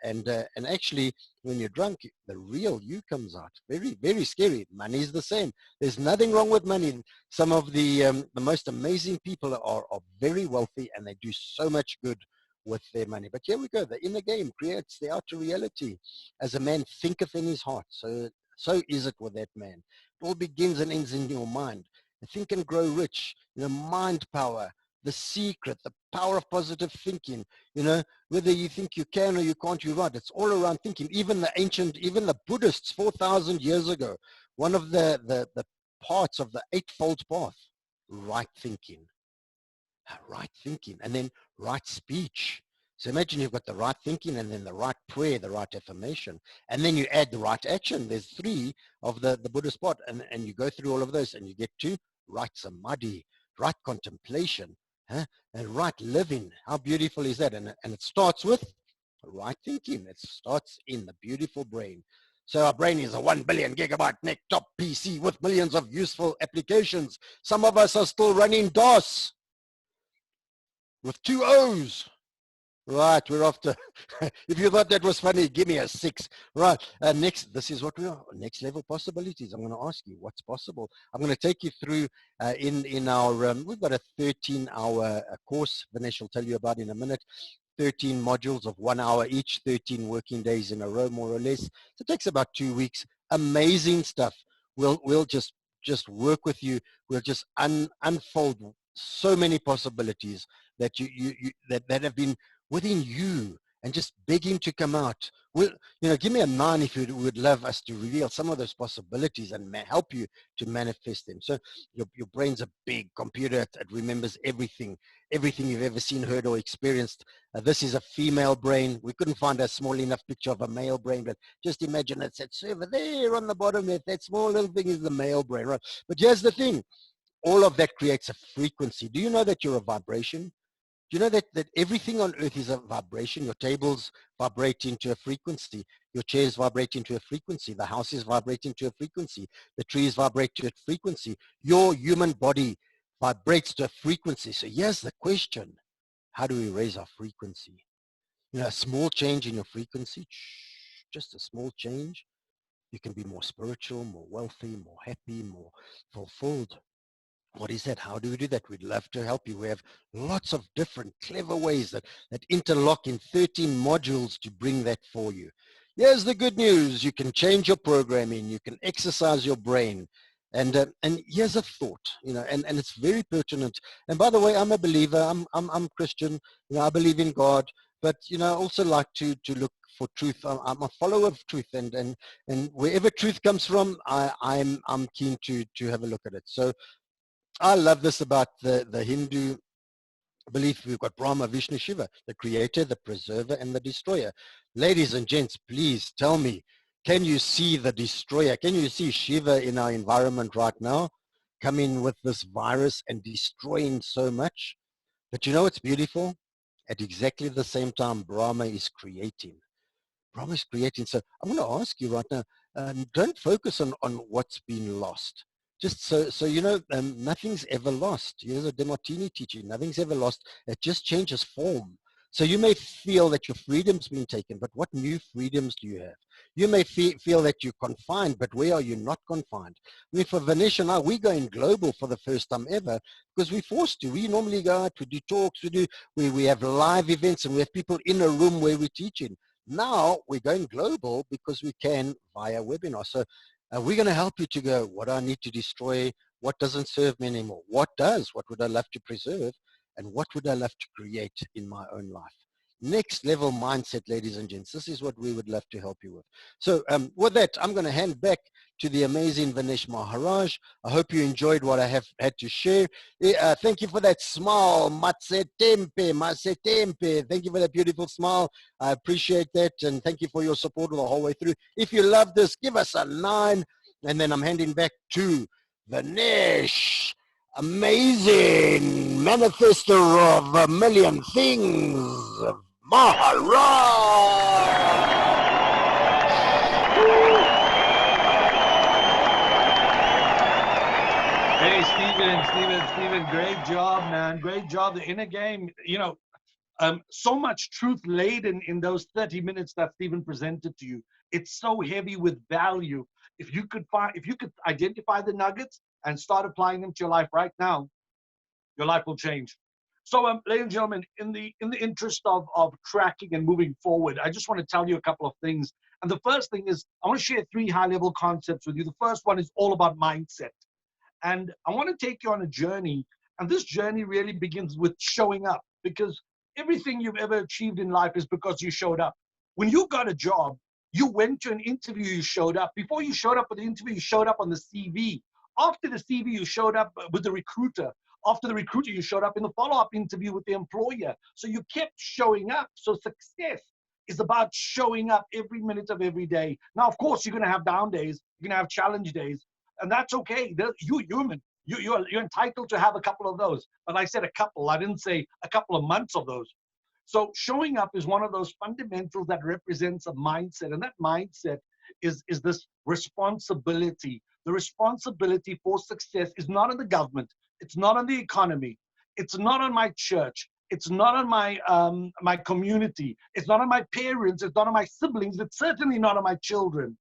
And actually, when you're drunk, the real you comes out. Very, very scary. Money is the same. There's nothing wrong with money. Some of the most amazing people are very wealthy and they do so much good with their money. But here we go. The inner game creates the outer reality. As a man thinketh in his heart, so is it with that man. It all begins and ends in your mind. Think and grow rich. Mind power, the secret, the power of positive thinking. Whether you think you can or you can't, you're right. It's all around thinking. Even the Buddhists 4,000 years ago, one of the parts of the Eightfold Path, right thinking, and then right speech. So imagine you've got the right thinking and then the right prayer, the right affirmation, and then you add the right action. There's 3 of the Buddhist part, and you go through all of those and you get to right samadhi, right contemplation, and right living. How beautiful is that? And it starts with right thinking. It starts in the beautiful brain. So our brain is a 1 billion gigabyte neck top PC with millions of useful applications. Some of us are still running DOS with 2 O's. Right, we're off to, if you thought that was funny, give me a 6. Right, next, this is what we are, next level possibilities. I'm going to ask you what's possible. I'm going to take you through in our, we've got a 13-hour course, Vinesh will tell you about in a minute. 13 modules of 1 hour each, 13 working days in a row, more or less. So it takes about 2 weeks. Amazing stuff. We'll just work with you. We'll just unfold so many possibilities that that have been within you and just begging to come out. Give me a 9 if you would love us to reveal some of those possibilities and help you to manifest them. So your brain's a big computer. It remembers everything you've ever seen, heard, or experienced. This is a female brain. We couldn't find a small enough picture of a male brain, but just imagine it's that server there on the bottom. That small little thing is the male brain, right? But here's the thing. All of that creates a frequency. Do you know that you're a vibration? Do you know that everything on earth is a vibration? Your tables vibrate into a frequency. Your chairs vibrate into a frequency. The houses vibrate into a frequency. The trees vibrate to a frequency. Your human body vibrates to a frequency. So here's the question. How do we raise our frequency? A small change in your frequency, just a small change. You can be more spiritual, more wealthy, more happy, more fulfilled. What is that? How do we do that? We'd love to help you. We have lots of different clever ways that interlock in 13 modules to bring that for you. Here's the good news. You can change your programming. You can exercise your brain. And here's a thought, and it's very pertinent. And by the way, I'm a believer. I'm Christian. I believe in God. But, I also like to look for truth. I'm a follower of truth. And wherever truth comes from, I'm keen to have a look at it. So I love this about the Hindu belief. We've got Brahma, Vishnu, Shiva, the creator, the preserver, and the destroyer. Ladies and gents, please tell me, can you see the destroyer? Can you see Shiva in our environment right now, coming with this virus and destroying so much? But what's beautiful? At exactly the same time, Brahma is creating. Brahma is creating. So I'm going to ask you right now, don't focus on what's been lost. Just so nothing's ever lost. Here's a Demartini teaching. Nothing's ever lost. It just changes form. So you may feel that your freedom's been taken, but what new freedoms do you have? You may feel that you're confined, but where are you not confined? I mean, for Vinesh and I, we're going global for the first time ever because we're forced to. We normally go out, we do talks, we have live events, and we have people in a room where we're teaching. Now we're going global because we can via webinar. So we're going to help you to go, what do I need to destroy? What doesn't serve me anymore? What does? What would I love to preserve? And what would I love to create in my own life? Next level mindset, ladies and gents. This is what we would love to help you with. So with that, I'm going to hand back to the amazing Vinesh Maharaj. I hope you enjoyed what I have had to share. Thank you for that smile. Matse tempe. Thank you for that beautiful smile. I appreciate that. And thank you for your support the whole way through. If you love this, give us a 9. And then I'm handing back to Vinesh. amazing manifester of a million things, Maharaj. Hey, Stephen, great job, man. Great job. The inner game, so much truth laden in those 30 minutes that Stephen presented to you. It's so heavy with value. If you could identify the nuggets and start applying them to your life right now, your life will change. So, ladies and gentlemen, in the interest of tracking and moving forward, I just want to tell you a couple of things. And the first thing is, I want to share 3 high-level concepts with you. The first one is all about mindset. And I want to take you on a journey. And this journey really begins with showing up, because everything you've ever achieved in life is because you showed up. When you got a job, you went to an interview, you showed up. Before you showed up for the interview, you showed up on the CV. After the CV, you showed up with the recruiter. After the recruiter, you showed up in the follow-up interview with the employer. So you kept showing up. So success is about showing up every minute of every day. Now, of course, you're going to have down days. You're going to have challenge days. And that's okay. You're human. You're entitled to have a couple of those. But I said a couple. I didn't say a couple of months of those. So showing up is one of those fundamentals that represents a mindset. And that mindset is this responsibility. The responsibility for success is not on the government. It's not on the economy. It's not on my church. It's not on my my community. It's not on my parents. It's not on my siblings. It's certainly not on my children.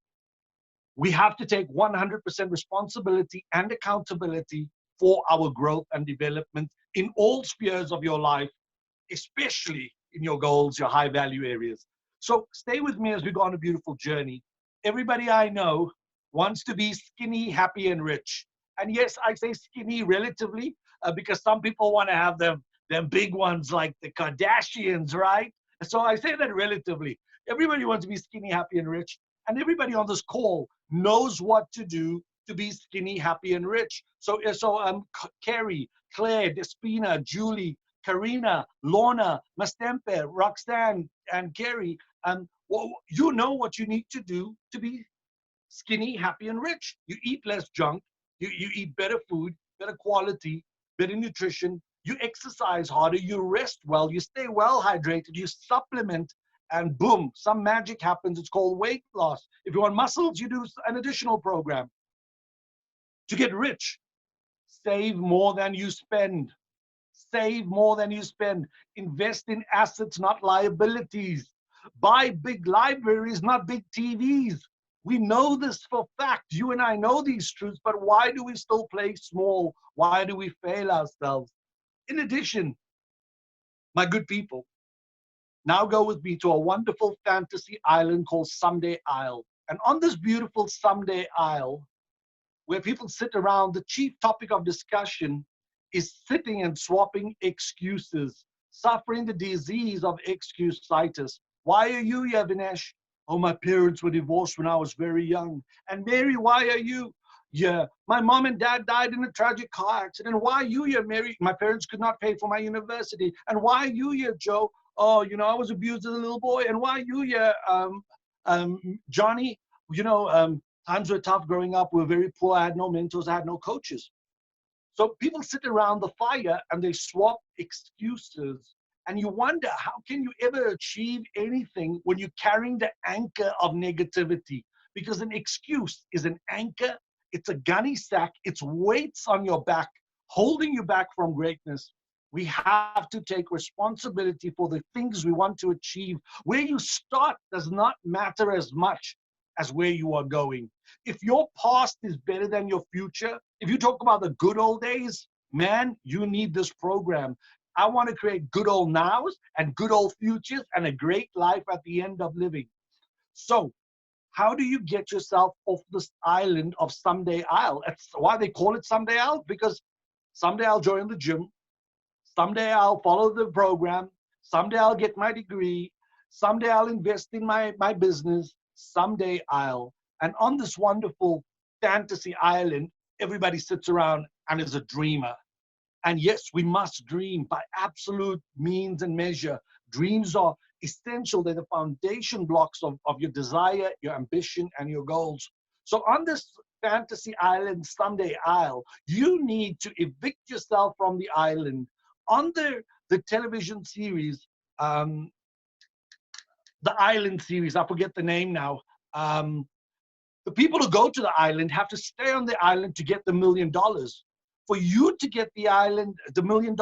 We have to take 100% responsibility and accountability for our growth and development in all spheres of your life, especially in your goals, your high value areas. So stay with me as we go on a beautiful journey. Everybody I know wants to be skinny, happy, and rich. And yes, I say skinny relatively because some people want to have them big ones like the Kardashians, right? So I say that relatively. Everybody wants to be skinny, happy, and rich. And everybody on this call knows what to do to be skinny, happy, and rich. So Carrie, Claire, Despina, Julie, Karina, Lorna, Mastempe, Roxanne, and Carrie, you know what you need to do to be skinny, happy, and rich. You eat less junk. You eat better food, better quality, better nutrition. You exercise harder. You rest well. You stay well hydrated. You supplement. And boom, some magic happens. It's called weight loss. If you want muscles, you do an additional program. To get rich, save more than you spend. Save more than you spend. Invest in assets, not liabilities. Buy big libraries, not big TVs. We know this for fact. You and I know these truths, but why do we still play small? Why do we fail ourselves? In addition, my good people, now go with me to a wonderful fantasy island called Someday Isle. And on this beautiful Someday Isle, where people sit around, the chief topic of discussion is sitting and swapping excuses, suffering the disease of excuse-itis. Why are you here, Vinesh? Oh, my parents were divorced when I was very young. And Mary, why are you? Yeah, my mom and dad died in a tragic car accident. Why are you here, Mary? My parents could not pay for my university. And why are you here, Joe? Oh, I was abused as a little boy. And why are you here, Johnny? Times were tough growing up. We were very poor. I had no mentors. I had no coaches. So people sit around the fire and they swap excuses. And you wonder, how can you ever achieve anything when you're carrying the anchor of negativity? Because an excuse is an anchor. It's a gunny sack. It's weights on your back, holding you back from greatness. We have to take responsibility for the things we want to achieve. Where you start does not matter as much as where you are going. If your past is better than your future, if you talk about the good old days, man, you need this program. I want to create good old nows and good old futures and a great life at the end of living. So how do you get yourself off this island of Someday Isle? That's why they call it Someday Isle, because someday I'll join the gym. Someday I'll follow the program. Someday I'll get my degree. Someday I'll invest in my business. Someday I'll. And on this wonderful fantasy island, everybody sits around and is a dreamer. And yes, we must dream by absolute means and measure. Dreams are essential. They're the foundation blocks of your desire, your ambition, and your goals. So on this fantasy island someday I'll. You need to evict yourself from the island. On the television series, the island series, I forget the name now. The people who go to the island have to stay on the island to get the $1 million. For you to get the island, the $1 million,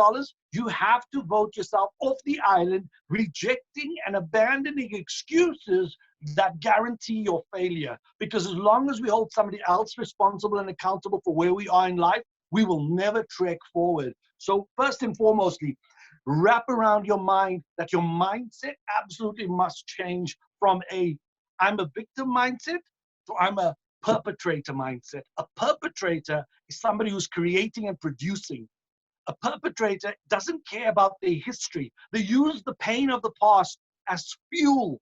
you have to vote yourself off the island, rejecting and abandoning excuses that guarantee your failure. Because as long as we hold somebody else responsible and accountable for where we are in life, we will never trek forward. So first and foremostly, wrap around your mind that your mindset absolutely must change from a I'm a victim mindset to I'm a perpetrator mindset. A perpetrator is somebody who's creating and producing. A perpetrator doesn't care about their history. They use the pain of the past as fuel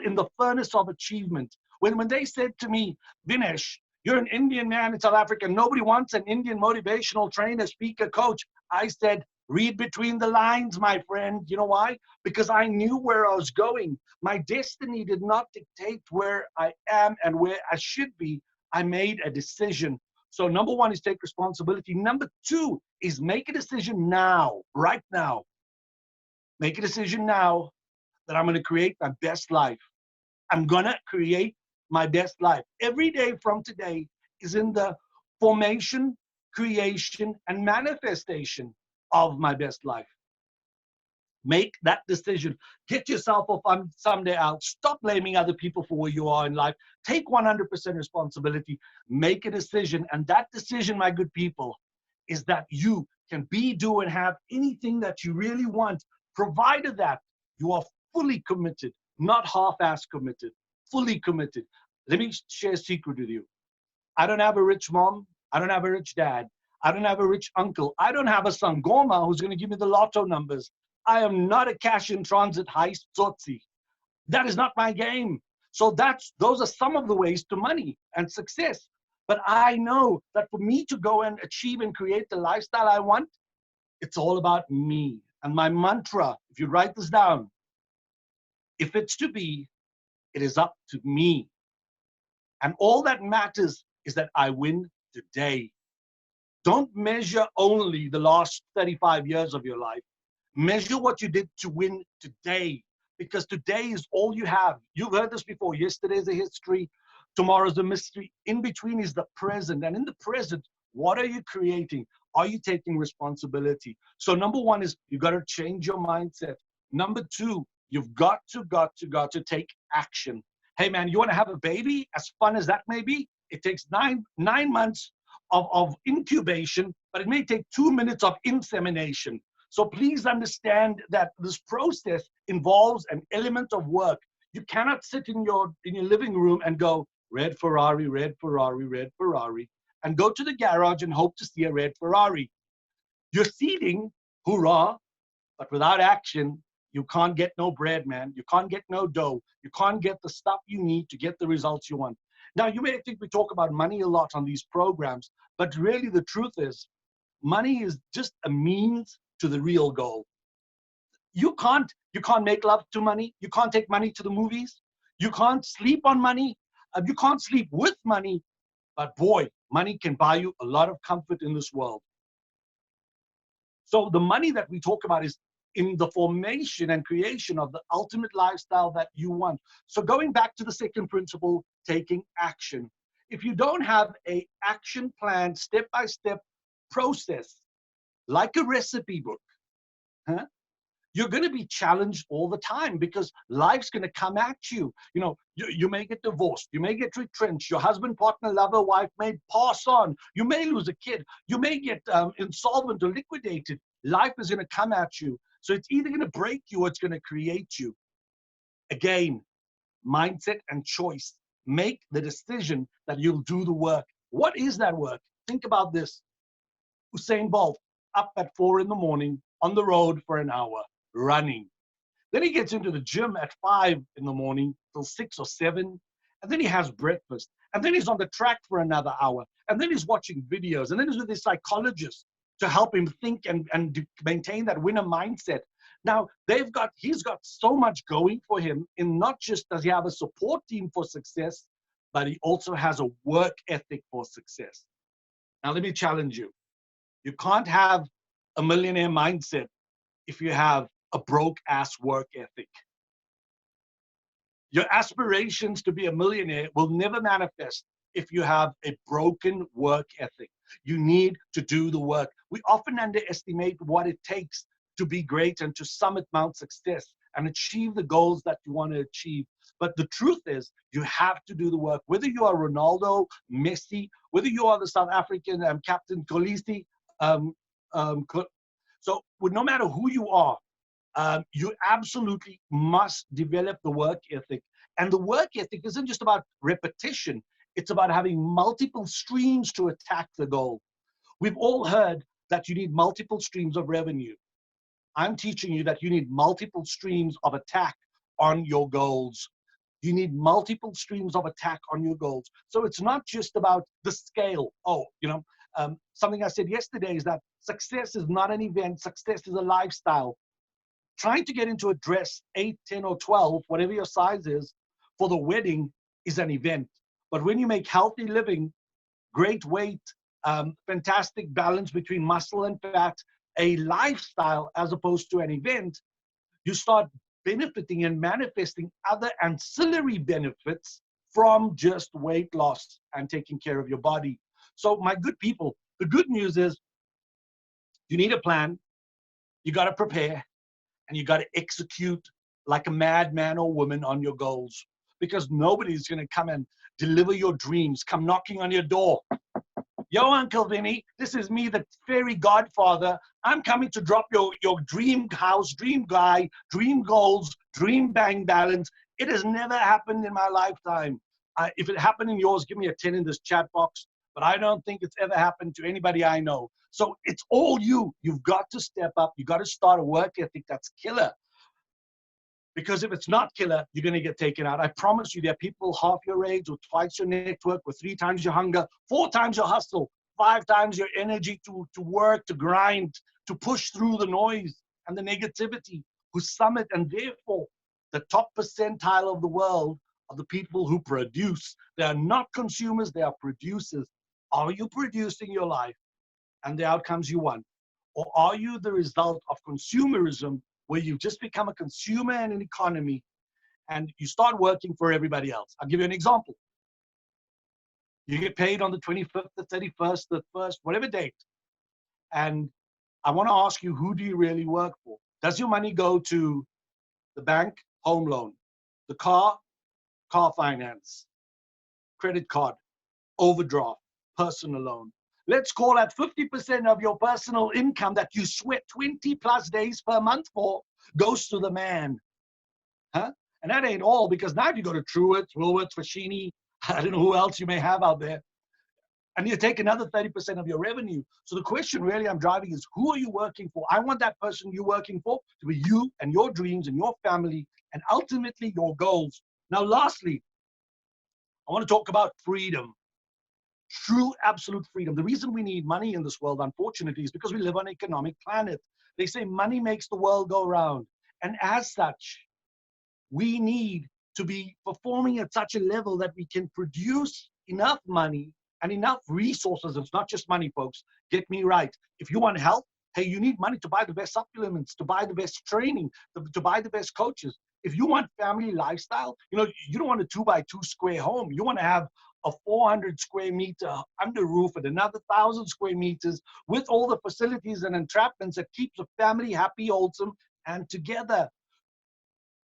in the furnace of achievement. When they said to me, Vinesh, you're an Indian man in South Africa, nobody wants an Indian motivational trainer, speaker, coach. I said, read between the lines, my friend. You know why? Because I knew where I was going. My destiny did not dictate where I am and where I should be. I made a decision. So number one is take responsibility. Number two is make a decision now, right now. Make a decision now that I'm going to create my best life. I'm going to create my best life. Every day from today is in the formation, creation, and manifestation of my best life. Make that decision. Get yourself off someday out. Stop blaming other people for where you are in life. Take 100% responsibility. Make a decision. And that decision, my good people, is that you can be, do, and have anything that you really want, provided that you are fully committed, not half-ass committed, fully committed. Let me share a secret with you. I don't have a rich mom. I don't have a rich dad. I don't have a rich uncle. I don't have a Sangoma who's going to give me the lotto numbers. I am not a cash in transit heist tsotsi. That is not my game. So those are some of the ways to money and success. But I know that for me to go and achieve and create the lifestyle I want, it's all about me. And my mantra, if you write this down, if it's to be, it is up to me. And all that matters is that I win today. Don't measure only the last 35 years of your life. Measure what you did to win today, because today is all you have. You've heard this before. Yesterday's a history. Tomorrow's a mystery. In between is the present. And in the present, what are you creating? Are you taking responsibility? So number one is you got to change your mindset. Number two, you've got to take action. Hey man, you want to have a baby? As fun as that may be, it takes nine months of incubation, but it may take 2 minutes of insemination. So please understand that this process involves an element of work. You cannot sit in your living room and go, red Ferrari, red Ferrari, red Ferrari, and go to the garage and hope to see a red Ferrari. You're seeding, hoorah, but without action, you can't get no bread, man. You can't get no dough. You can't get the stuff you need to get the results you want. Now, you may think we talk about money a lot on these programs, but really the truth is, money is just a means to the real goal. You can't make love to money. You can't take money to the movies. You can't sleep on money. You can't sleep with money. But boy, money can buy you a lot of comfort in this world. So the money that we talk about is in the formation and creation of the ultimate lifestyle that you want. So going back to the second principle, taking action. If you don't have an action plan, step-by-step process, like a recipe book, you're going to be challenged all the time because life's going to come at you. You know, you may get divorced. You may get retrenched. Your husband, partner, lover, wife may pass on. You may lose a kid. You may get insolvent or liquidated. Life is going to come at you. So it's either going to break you or it's going to create you. Again, mindset and choice. Make the decision that you'll do the work. What is that work? Think about this. Usain Bolt, up at 4 in the morning, on the road for an hour, running. Then he gets into the gym at 5 in the morning till 6 or 7. And then he has breakfast. And then he's on the track for another hour. And then he's watching videos. And then he's with his psychologist to help him think and maintain that winner mindset. Now, he's got so much going for him in not just does he have a support team for success, but he also has a work ethic for success. Now, let me challenge you. You can't have a millionaire mindset if you have a broke-ass work ethic. Your aspirations to be a millionaire will never manifest if you have a broken work ethic. You need to do the work. We often underestimate what it takes to be great and to summit Mount Success and achieve the goals that you want to achieve. But the truth is, you have to do the work. Whether you are Ronaldo, Messi, whether you are the South African Captain Kolisi, so no matter who you are, you absolutely must develop the work ethic. And the work ethic isn't just about repetition. It's about having multiple streams to attack the goal. We've all heard that you need multiple streams of revenue. I'm teaching you that you need multiple streams of attack on your goals. You need multiple streams of attack on your goals. So it's not just about the scale. Something I said yesterday is that success is not an event. Success is a lifestyle. Trying to get into a dress 8, 10, or 12, whatever your size is, for the wedding is an event. But when you make healthy living, great weight, fantastic balance between muscle and fat, a lifestyle as opposed to an event, you start benefiting and manifesting other ancillary benefits from just weight loss and taking care of your body. So my good people, the good news is you need a plan, you got to prepare, and you got to execute like a madman or woman on your goals, because nobody's going to come and deliver your dreams, come knocking on your door. Yo, Uncle Vinny, this is me, the fairy godfather. I'm coming to drop your dream house, dream guy, dream goals, dream bank balance. It has never happened in my lifetime. If it happened in yours, give me a 10 in this chat box. But I don't think it's ever happened to anybody I know. So it's all you. You've got to step up. You've got to start a work ethic that's killer. Because if it's not killer, you're going to get taken out. I promise you, there are people half your age, with twice your network, with 3 times your hunger, 4 times your hustle, 5 times your energy to work, to grind, to push through the noise and the negativity, who summit, and therefore the top percentile of the world are the people who produce. They are not consumers, they are producers. Are you producing your life and the outcomes you want? Or are you the result of consumerism, where you've just become a consumer in an economy and you start working for everybody else? I'll give you an example. You get paid on the 25th, the 31st, the 1st, whatever date. And I want to ask you, who do you really work for? Does your money go to the bank, home loan, the car finance, credit card, overdraft, personal loan? Let's call that 50% of your personal income that you sweat 20 plus days per month for goes to the man. Huh? And that ain't all, because now you go to Truett, Woolworths, Foschini, I don't know who else you may have out there, and you take another 30% of your revenue. So the question really I'm driving is, who are you working for? I want that person you're working for to be you and your dreams and your family and ultimately your goals. Now, lastly, I want to talk about freedom. True, absolute freedom. The reason we need money in this world, unfortunately, is because we live on an economic planet. They say money makes the world go round. And as such, we need to be performing at such a level that we can produce enough money and enough resources. It's not just money, folks. Get me right. If you want health, hey, you need money to buy the best supplements, to buy the best training, to buy the best coaches. If you want family lifestyle, you don't want a 2x2 square home. You want to have a 400 square meter under roof and another 1,000 square meters with all the facilities and entrapments that keeps the family happy, wholesome, and together.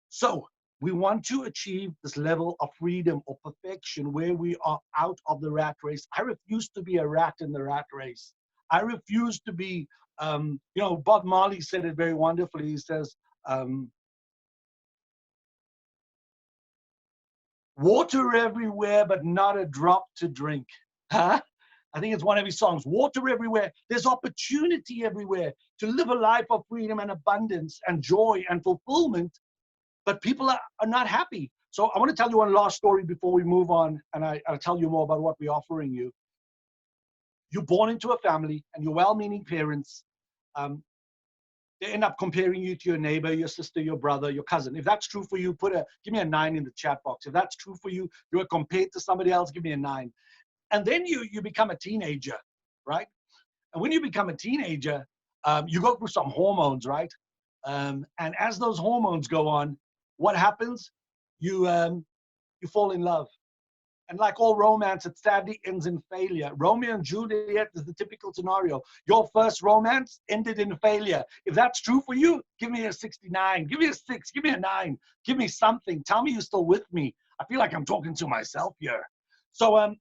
So we want to achieve this level of freedom or perfection where we are out of the rat race. I refuse to be a rat in the rat race. I refuse to be, Bob Marley said it very wonderfully. He says, water everywhere, but not a drop to drink. Huh? I think it's one of his songs. Water everywhere. There's opportunity everywhere to live a life of freedom and abundance and joy and fulfillment, but people are not happy. So I want to tell you one last story before we move on, and I'll tell you more about what we're offering you. You're born into a family, and you're well-meaning parents. They end up comparing you to your neighbor, your sister, your brother, your cousin. If that's true for you, give me a 9 in the chat box. If that's true for you, you are compared to somebody else, give me a 9. And then you become a teenager, right? And when you become a teenager, you go through some hormones, right? And as those hormones go on, what happens? You fall in love. And like all romance, it sadly ends in failure. Romeo and Juliet is the typical scenario. Your first romance ended in failure. If that's true for you, give me a 69. Give me a 6. Give me a 9. Give me something. Tell me you're still with me. I feel like I'm talking to myself here. So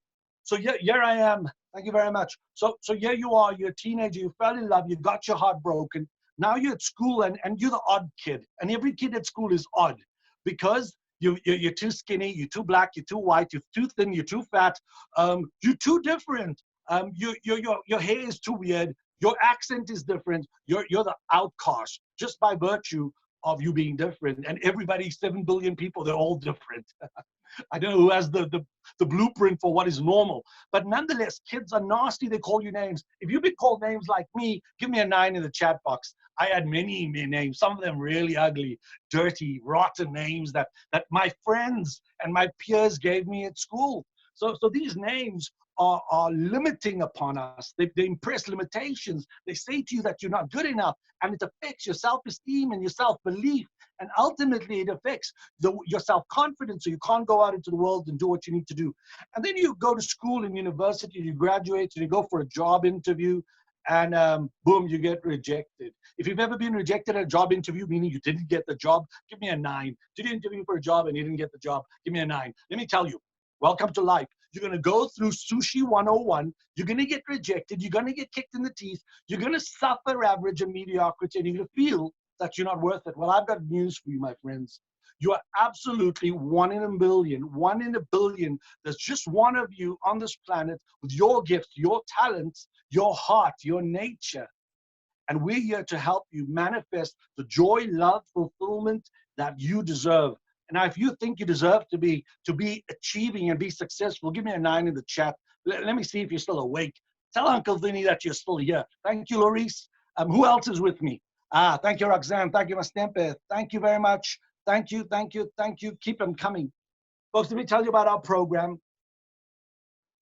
here I am. Thank you very much. So here you are. You're a teenager. You fell in love. You got your heart broken. Now you're at school and you're the odd kid. And every kid at school is odd because you're too skinny, you're too black, you're too white, you're too thin, you're too fat, you're too different. Your hair is too weird. Your accent is different. You're the outcast just by virtue of you being different. And everybody, 7 billion people, they're all different. I don't know who has the blueprint for what is normal. But nonetheless, kids are nasty. They call you names. If you've been called names like me, give me a 9 in the chat box. I had many names, some of them really ugly, dirty, rotten names that my friends and my peers gave me at school. So these names are limiting upon us. They impress limitations. They say to you that you're not good enough, and it affects your self-esteem and your self-belief. And ultimately, it affects your self-confidence, so you can't go out into the world and do what you need to do. And then you go to school and university, you graduate, and you go for a job interview, and boom, you get rejected. If you've ever been rejected at a job interview, meaning you didn't get the job, give me a 9. Did you interview for a job and you didn't get the job? Give me a 9. Let me tell you, welcome to life. You're going to go through Sushi 101. You're going to get rejected. You're going to get kicked in the teeth. You're going to suffer average and mediocrity, and you're going to feel that you're not worth it. Well, I've got news for you, my friends. You are absolutely 1 in a billion, 1 in a billion. There's just one of you on this planet with your gifts, your talents, your heart, your nature. And we're here to help you manifest the joy, love, fulfillment that you deserve. And now, if you think you deserve to be achieving and be successful, give me a 9 in the chat. Let me see if you're still awake. Tell Uncle Vinny that you're still here. Thank you, Laurice. Who else is with me? Thank you, Roxanne. Thank you, Mastempe. Thank you very much. Thank you, thank you, thank you. Keep them coming. Folks, let me tell you about our program.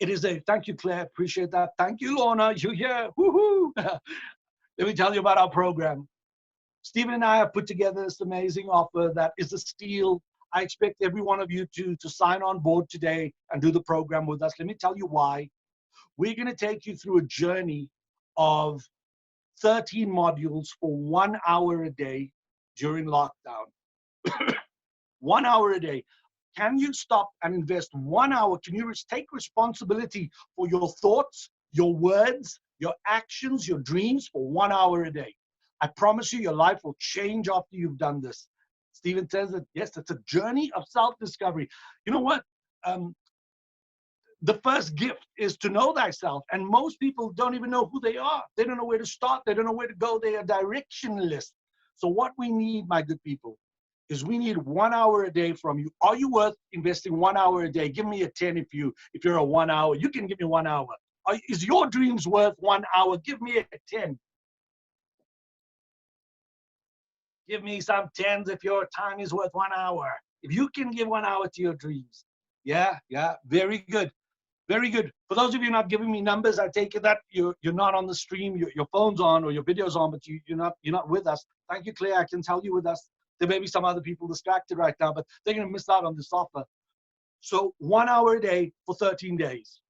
It is thank you, Claire. Appreciate that. Thank you, Lorna. You're here. Woohoo. Let me tell you about our program. Stephen and I have put together this amazing offer that is a steal. I expect every one of you to sign on board today and do the program with us. Let me tell you why. We're going to take you through a journey of 13 modules for 1 hour a day during lockdown. 1 hour a day. Can you stop and invest 1 hour? Can you take responsibility for your thoughts, your words, your actions, your dreams for 1 hour a day? I promise you, your life will change after you've done this. Stephen says that, yes, it's a journey of self-discovery. You know what? The first gift is to know thyself. And most people don't even know who they are. They don't know where to start. They don't know where to go. They are directionless. So what we need, my good people, is we need 1 hour a day from you. Are you worth investing 1 hour a day? Give me a 10 if you're a 1 hour. You can give me 1 hour. Is your dreams worth 1 hour? Give me a 10. Give me some 10s if your time is worth 1 hour. If you can give 1 hour to your dreams. Yeah, very good. Very good. For those of you not giving me numbers, I take it that you're not on the stream, your phone's on or your video's on, but you're not with us. Thank you, Claire. I can tell you with us. There may be some other people distracted right now, but they're going to miss out on this offer. So 1 hour a day for 13 days.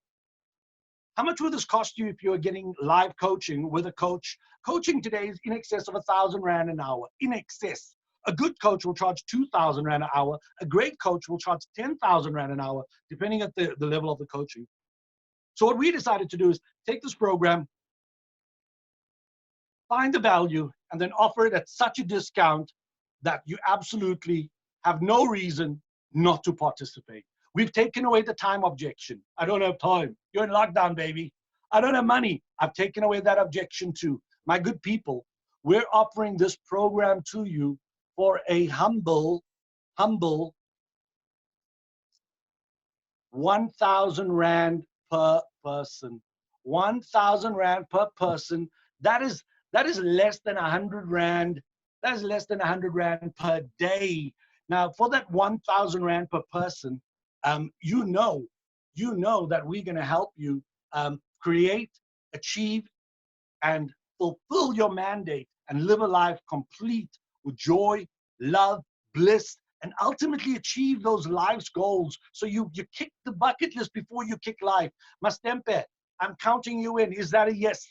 How much will this cost you if you're getting live coaching with a coach? Coaching today is in excess of 1,000 Rand an hour. In excess. A good coach will charge 2,000 Rand an hour. A great coach will charge 10,000 Rand an hour, depending on the level of the coaching. So what we decided to do is take this program, find the value, and then offer it at such a discount that you absolutely have no reason not to participate. We've taken away the time objection. I don't have time. You're in lockdown, baby. I don't have money. I've taken away that objection too. My good people, we're offering this program to you for a humble 1,000 Rand per person. 1,000 Rand per person. That is That is less than 100 Rand. That is less than 100 Rand per day. Now, for that 1,000 Rand per person, you know that we're going to help you create, achieve, and fulfill your mandate and live a life complete with joy, love, bliss, and ultimately achieve those life's goals. So you kick the bucket list before you kick life. Mastempe, I'm counting you in. Is that a yes?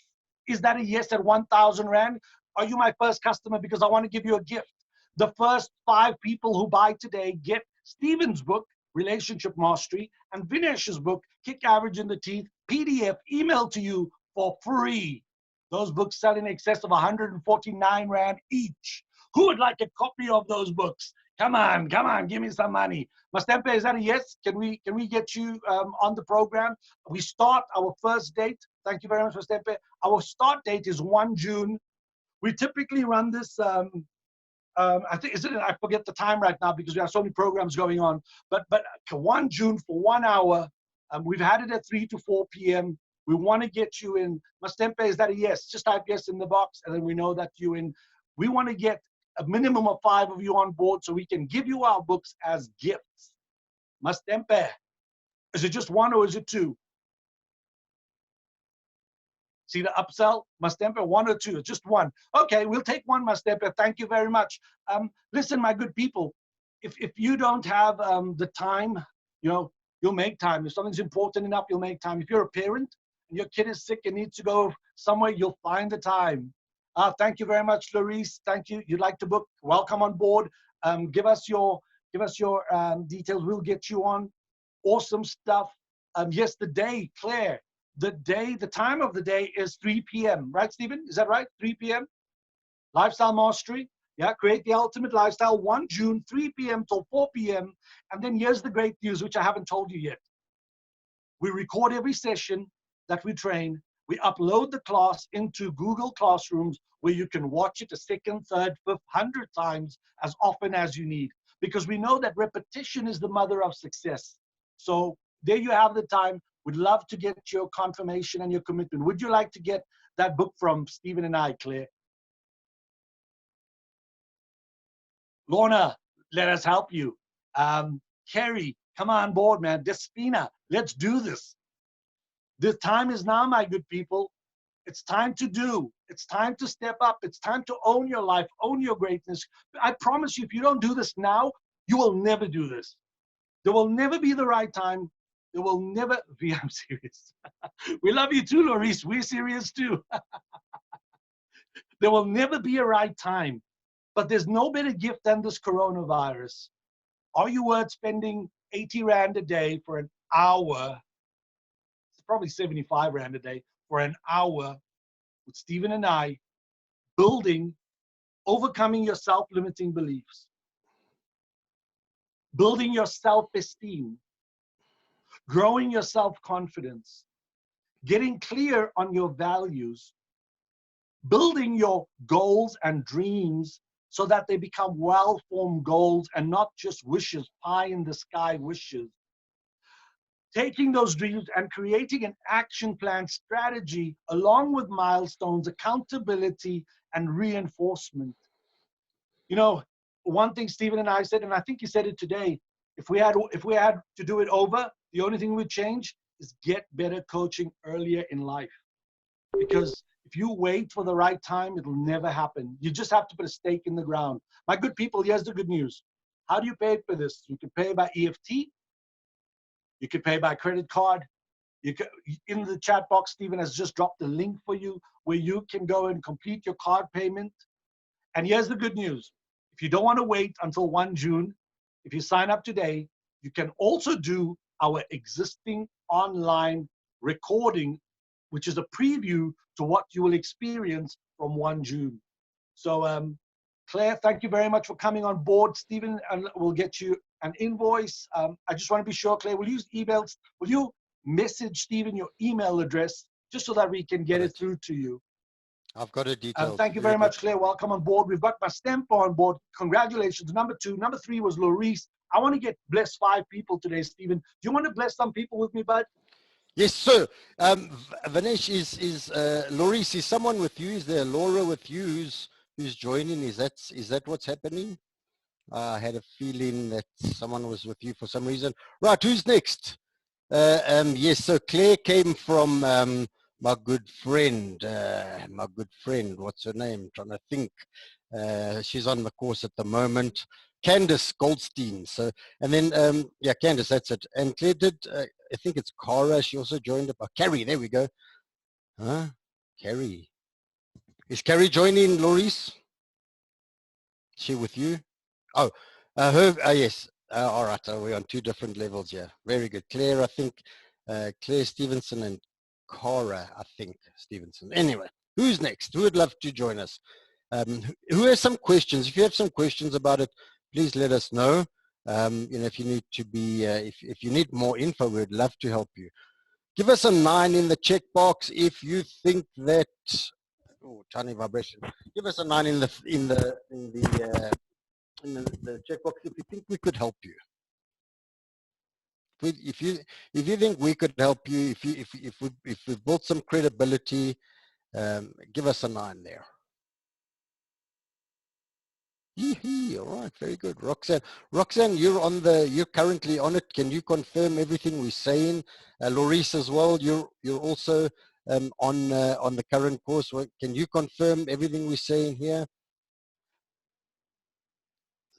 Is that a yes at 1,000 Rand? Are you my first customer? Because I want to give you a gift. The first 5 people who buy today get Stephen's book, Relationship Mastery, and Vinesh's book, Kick Average in the Teeth, PDF, emailed to you for free. Those books sell in excess of 149 Rand each. Who would like a copy of those books? Come on, give me some money. Mastempe, is that a yes? Can we get you on the program? We start our first date. Thank you very much, Mastempe. Our start date is 1 June. We typically run this, I think, I forget the time right now because we have so many programs going on, but 1 June for 1 hour. We've had it at 3 to 4 p.m. We want to get you in. Mastempe, is that a yes? Just type yes in the box, and then we know that you're in. We want to get a minimum of 5 of you on board so we can give you our books as gifts. Mastempe, is it just 1 or is it 2? See the upsell? Mastempe, 1 or 2? It's just 1. Okay, we'll take 1, Mastempe. Thank you very much. Listen, my good people, if you don't have the time, you'll make time. If something's important enough, you'll make time. If you're a parent and your kid is sick and needs to go somewhere, you'll find the time. Thank you very much, Larice. Thank you. You'd like to book? Welcome on board. Give us your details. We'll get you on. Awesome stuff. Yes, the day, Claire. The time of the day is 3 p.m. Right, Stephen? Is that right? 3 p.m. Lifestyle Mastery. Yeah, Create the Ultimate Lifestyle. 1 June, 3 p.m. till 4 p.m. And then here's the great news, which I haven't told you yet. We record every session that we train. We upload the class into Google Classrooms where you can watch it a second, third, fifth, 100 times as often as you need. Because we know that repetition is the mother of success. So there you have the time. We'd love to get your confirmation and your commitment. Would you like to get that book from Stephen and I, Claire? Lorna, let us help you. Kerry, come on board, man. Despina, let's do this. The time is now, my good people. It's time to do. It's time to step up. It's time to own your life, own your greatness. I promise you, if you don't do this now, you will never do this. There will never be the right time. There will never be, I'm serious. We love you too, Larice. We're serious too. There will never be a right time. But there's no better gift than this coronavirus. Are you worth spending 80 Rand a day for an hour? It's probably 75 Rand a day for an hour with Stephen and I, overcoming your self-limiting beliefs, building your self-esteem, growing your self-confidence, getting clear on your values, building your goals and dreams so that they become well-formed goals and not just wishes, pie-in-the-sky wishes. Taking those dreams and creating an action plan strategy along with milestones, accountability, and reinforcement. You know, one thing Stephen and I said, and I think he said it today, if we had to do it over, the only thing we'd change is get better coaching earlier in life. Because if you wait for the right time, it'll never happen. You just have to put a stake in the ground. My good people, here's the good news. How do you pay for this? You can pay by EFT. You can pay by credit card. You can, in the chat box, Stephen has just dropped the link for you where you can go and complete your card payment. And here's the good news. If you don't want to wait until 1 June, if you sign up today, you can also do our existing online recording, which is a preview to what you will experience from 1 June. So Claire, thank you very much for coming on board. Stephen, and we'll get you an invoice. I just want to be sure, Claire, will you use emails? Will you message Stephen your email address just so that we can get it through to you? I've got a detail. Thank you very much, Claire. Welcome on board. We've got Mastempe on board. Congratulations. Number 2. Number 3 was Larice. I want to bless 5 people today, Stephen. Do you want to bless some people with me, bud? Yes, sir. Vanesh, is Loris, is someone with you? Is there Laura with you who's joining? Is that what's happening? I had a feeling that someone was with you for some reason. Right, who's next? Yes, so Claire came from my good friend. What's her name? Trying to think. She's on the course at the moment. Candice Goldstein. So, and then, yeah, Candice, that's it. And Claire did, I think it's Cara. She also joined up. Oh, Carrie, there we go. Huh? Carrie. Is Carrie joining, Loris? She with you? Oh, yes. All right, so we're on two different levels here. Very good. Claire, I think, Claire Stevenson and Cara, I think, Stevenson. Anyway, who's next? Who would love to join us? Who has some questions? If you have some questions about it, please let us know. You know, if you need to be, if you need more info, we'd love to help you. Give us a 9 in the checkbox if you think that. Oh, tiny vibration. Give us a 9 in the checkbox if you think we could help you. If you think we could help you, if we've built some credibility, give us a 9 there. All right, very good. Roxanne, you're currently on it. Can you confirm everything we're saying? Loris as well, you're also on the current course. Can you confirm everything we're saying here?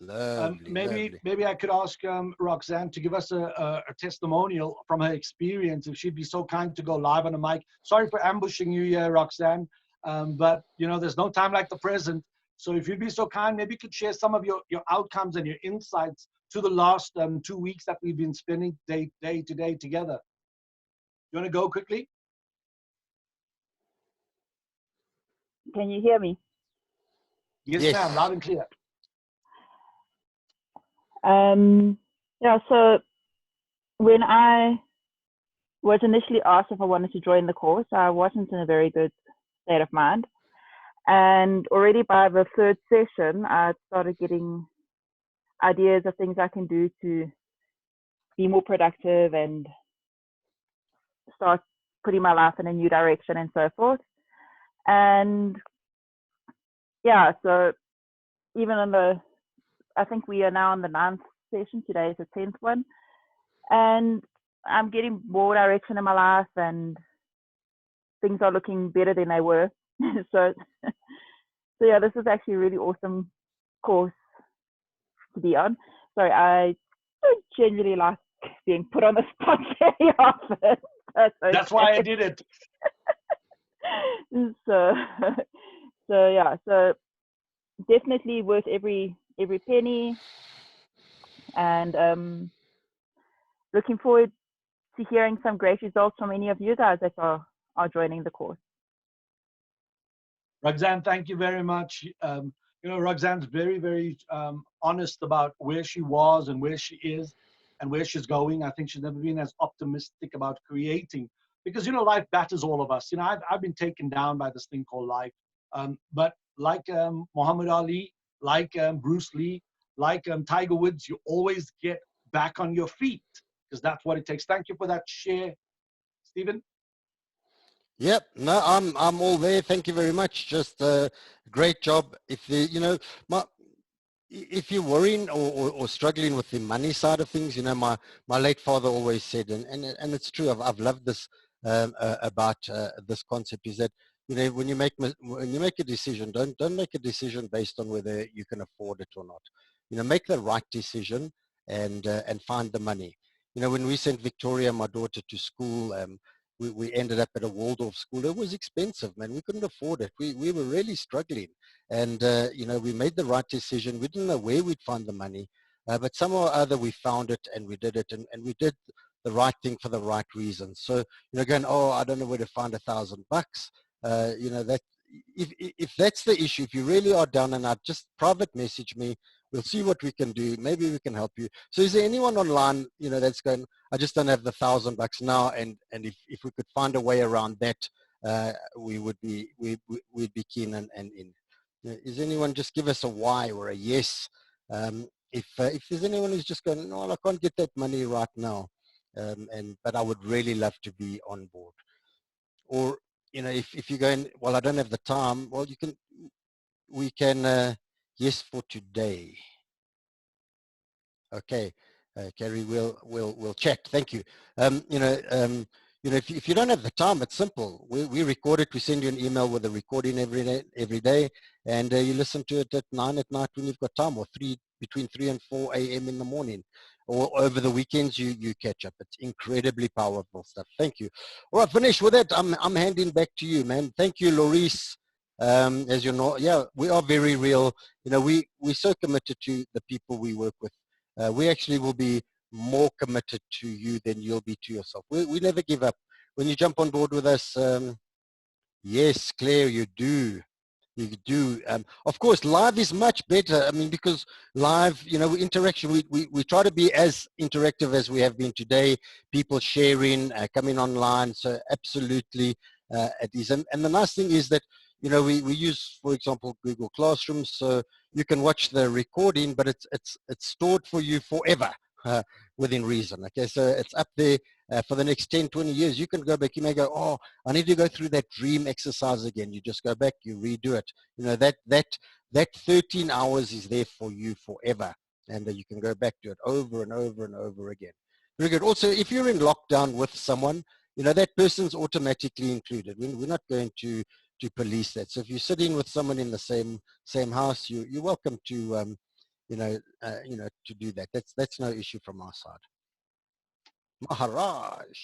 Lovely, lovely. Maybe I could ask Roxanne to give us a testimonial from her experience, if she'd be so kind to go live on a mic. Sorry for ambushing you here, Roxanne, but you know, there's no time like the present. So if you'd be so kind, maybe you could share some of your outcomes and your insights to the last 2 weeks that we've been spending day to day together. You want to go quickly? Can you hear me? Yes, ma'am, loud and clear. Yeah, so when I was initially asked if I wanted to join the course, I wasn't in a very good state of mind. And already by the 3rd session, I started getting ideas of things I can do to be more productive and start putting my life in a new direction and so forth. And yeah, so even on I think we are now on the 9th session. Today is the 10th one. And I'm getting more direction in my life and things are looking better than they were. So yeah, this is actually a really awesome course to be on. Sorry, I don't generally like being put on the spot very often. That's why I did it. So yeah, so definitely worth every penny, and looking forward to hearing some great results from any of you guys that are joining the course. Roxanne, thank you very much. You know, Roxanne's very, very honest about where she was and where she is and where she's going. I think she's never been as optimistic about creating, because, you know, life batters all of us. You know, I've been taken down by this thing called life. But like Muhammad Ali, like Bruce Lee, like Tiger Woods, you always get back on your feet, because that's what it takes. Thank you for that share, Stephen. Yep, no, I'm all there. Thank you very much. Just a great job. If you know, if you're worrying or struggling with the money side of things, you know, my late father always said, and it's true. I've loved this about this concept, is that, you know, when you make a decision, don't make a decision based on whether you can afford it or not. You know, make the right decision and find the money. You know, when we sent Victoria, my daughter, to school, we ended up at a Waldorf school. It was expensive, man. We couldn't afford it. We were really struggling. And, you know, we made the right decision. We didn't know where we'd find the money, but somehow or other we found it and we did it. And we did the right thing for the right reasons. So, you know, going, oh, I don't know where to find $1,000. You know, that if that's the issue, if you really are down and out, just private message me. We'll see what we can do. Maybe we can help you. So is there anyone online, you know, that's going, I just don't have the $1,000 now, and if we could find a way around that, we'd be keen and in. Is anyone, just give us a Y or a yes. If there's anyone who's just going, no, I can't get that money right now. But I would really love to be on board. Or, you know, if you're going, well, I don't have the time, well, we can, yes, for today. Okay, Carrie, we'll check. Thank you. If you don't have the time, it's simple. We record it. We send you an email with a recording every day, and you listen to it at 9 at night when you've got time, or between 3 and 4 a.m. in the morning, or over the weekends you catch up. It's incredibly powerful stuff. Thank you. All right, finish with that. I'm handing back to you, man. Thank you, Laurice. As you know, yeah, we are very real. You know, we're so committed to the people we work with. We actually will be more committed to you than you'll be to yourself. We never give up. When you jump on board with us, yes, Claire, you do. You do. Of course, live is much better. I mean, because live, you know, interaction, we try to be as interactive as we have been today, people sharing, coming online. So absolutely it is. And the nice thing is that, you know, we use, for example, Google Classroom, so you can watch the recording, but it's stored for you forever within reason. Okay, so it's up there for the next 10, 20 years. You can go back. You may go, oh, I need to go through that dream exercise again. You just go back, you redo it. You know, that 13 hours is there for you forever, and you can go back to it over and over and over again. Very good. Also, if you're in lockdown with someone, you know, that person's automatically included. We're not going to police that. So if you're sitting with someone in the same house, you're welcome to to do that. That's no issue from our side. Maharaj.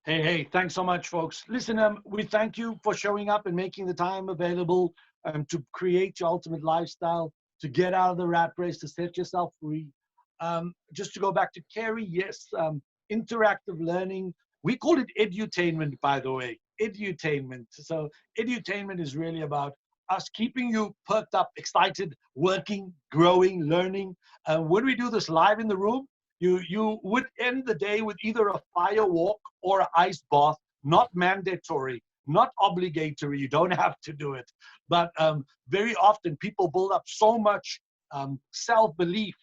Hey, thanks so much, folks. Listen, we thank you for showing up and making the time available to create your ultimate lifestyle, to get out of the rat race, to set yourself free. Just to go back to Carrie, yes, interactive learning. We call it edutainment, by the way, edutainment. So edutainment is really about us keeping you perked up, excited, working, growing, learning. When we do this live in the room, you would end the day with either a fire walk or an ice bath, not mandatory, not obligatory. You don't have to do it. But very often people build up so much self-belief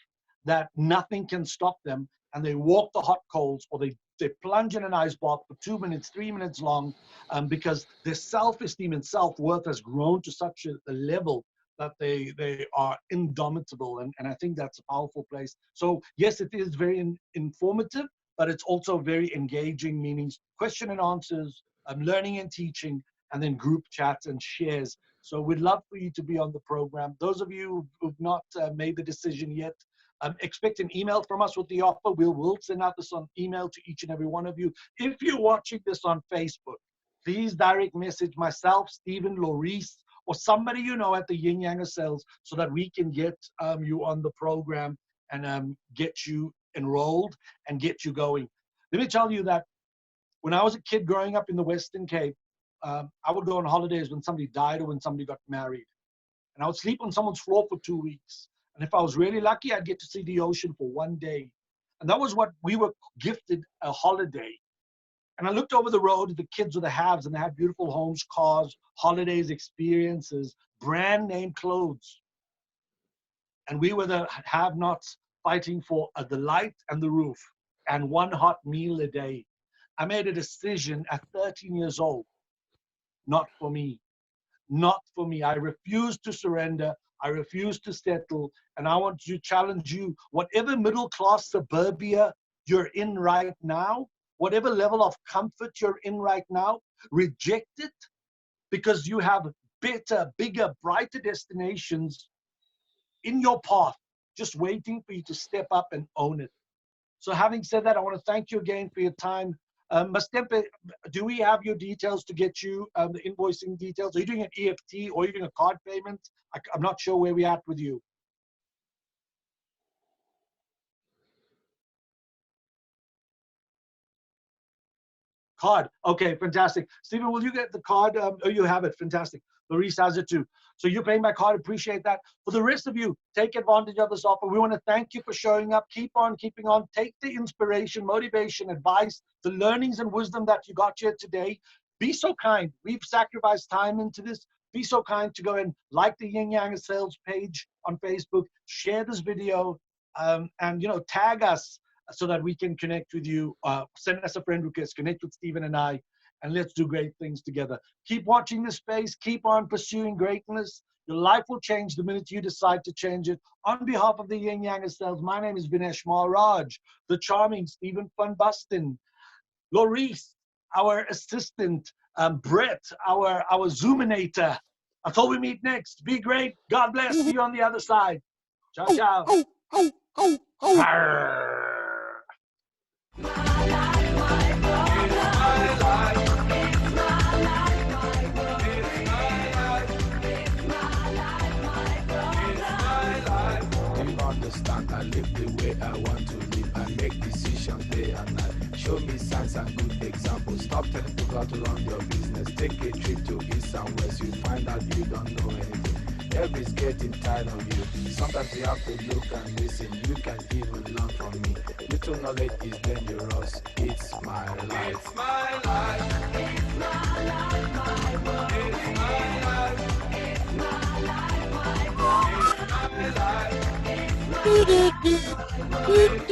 that nothing can stop them, and they walk the hot coals, or they plunge in an ice bath for 2 minutes, 3 minutes long, because their self-esteem and self-worth has grown to such a level that they are indomitable. And I think that's a powerful place. So yes, it is very informative, but it's also very engaging, meaning question and answers, learning and teaching, and then group chats and shares. So we'd love for you to be on the program. Those of you who've not made the decision yet, expect an email from us with the offer. We'll send out this on email to each and every one of you. If you're watching this on Facebook, please direct message myself, Stephen, Laurice, or somebody you know at the Yin Yang Sales, so that we can get you on the program and get you enrolled and get you going. Let me tell you that when I was a kid growing up in the Western Cape, I would go on holidays when somebody died or when somebody got married. And I would sleep on someone's floor for 2 weeks. And if I was really lucky, I'd get to see the ocean for 1 day. And that was what we were gifted, a holiday. And I looked over the road at the kids with the haves, and they had beautiful homes, cars, holidays, experiences, brand name clothes. And we were the have-nots fighting for the light and the roof and one hot meal a day. I made a decision at 13 years old. Not for me. Not for me. I refuse to surrender. I refuse to settle. And I want to challenge you, whatever middle-class suburbia you're in right now, whatever level of comfort you're in right now, reject it, because you have better, bigger, brighter destinations in your path, just waiting for you to step up and own it. So having said that, I want to thank you again for your time. Mastempe, do we have your details to get you the invoicing details? Are you doing an EFT or are you doing a card payment? I'm not sure where we're at with you. Card. Okay, fantastic. Stephen, will you get the card? Oh, you have it. Fantastic. Laurice has it too. So you're paying by card. Appreciate that. For the rest of you, take advantage of this offer. We want to thank you for showing up. Keep on keeping on. Take the inspiration, motivation, advice, the learnings and wisdom that you got here today. Be so kind. We've sacrificed time into this. Be so kind to go and like the Yin Yang Sales page on Facebook. Share this video and tag us so that we can connect with you. Send us a friend request, connect with Stephen and I, and let's do great things together. Keep watching this space. Keep on pursuing greatness. Your life will change the minute you decide to change it. On behalf of the Yin Yang Estates, my name is Vinesh Maharaj, the charming Stephen Van Basten, Laurice, our assistant, Brett, our Zoominator. Until we meet next, be great. God bless. See you on the other side. Ciao, ciao. Arr. Understand, I live the way I want to live. I make decisions day and night. Show me signs and good examples. Stop telling people how to run your business. Take a trip to east and west. You find out you don't know anything. Everybody's getting tired of you. Sometimes you have to look and listen. You can even learn from me. Little knowledge is dangerous. It's my life. It's my life. It's my life, my world. It's my life. It's my life, my world. It's my life. It's my life.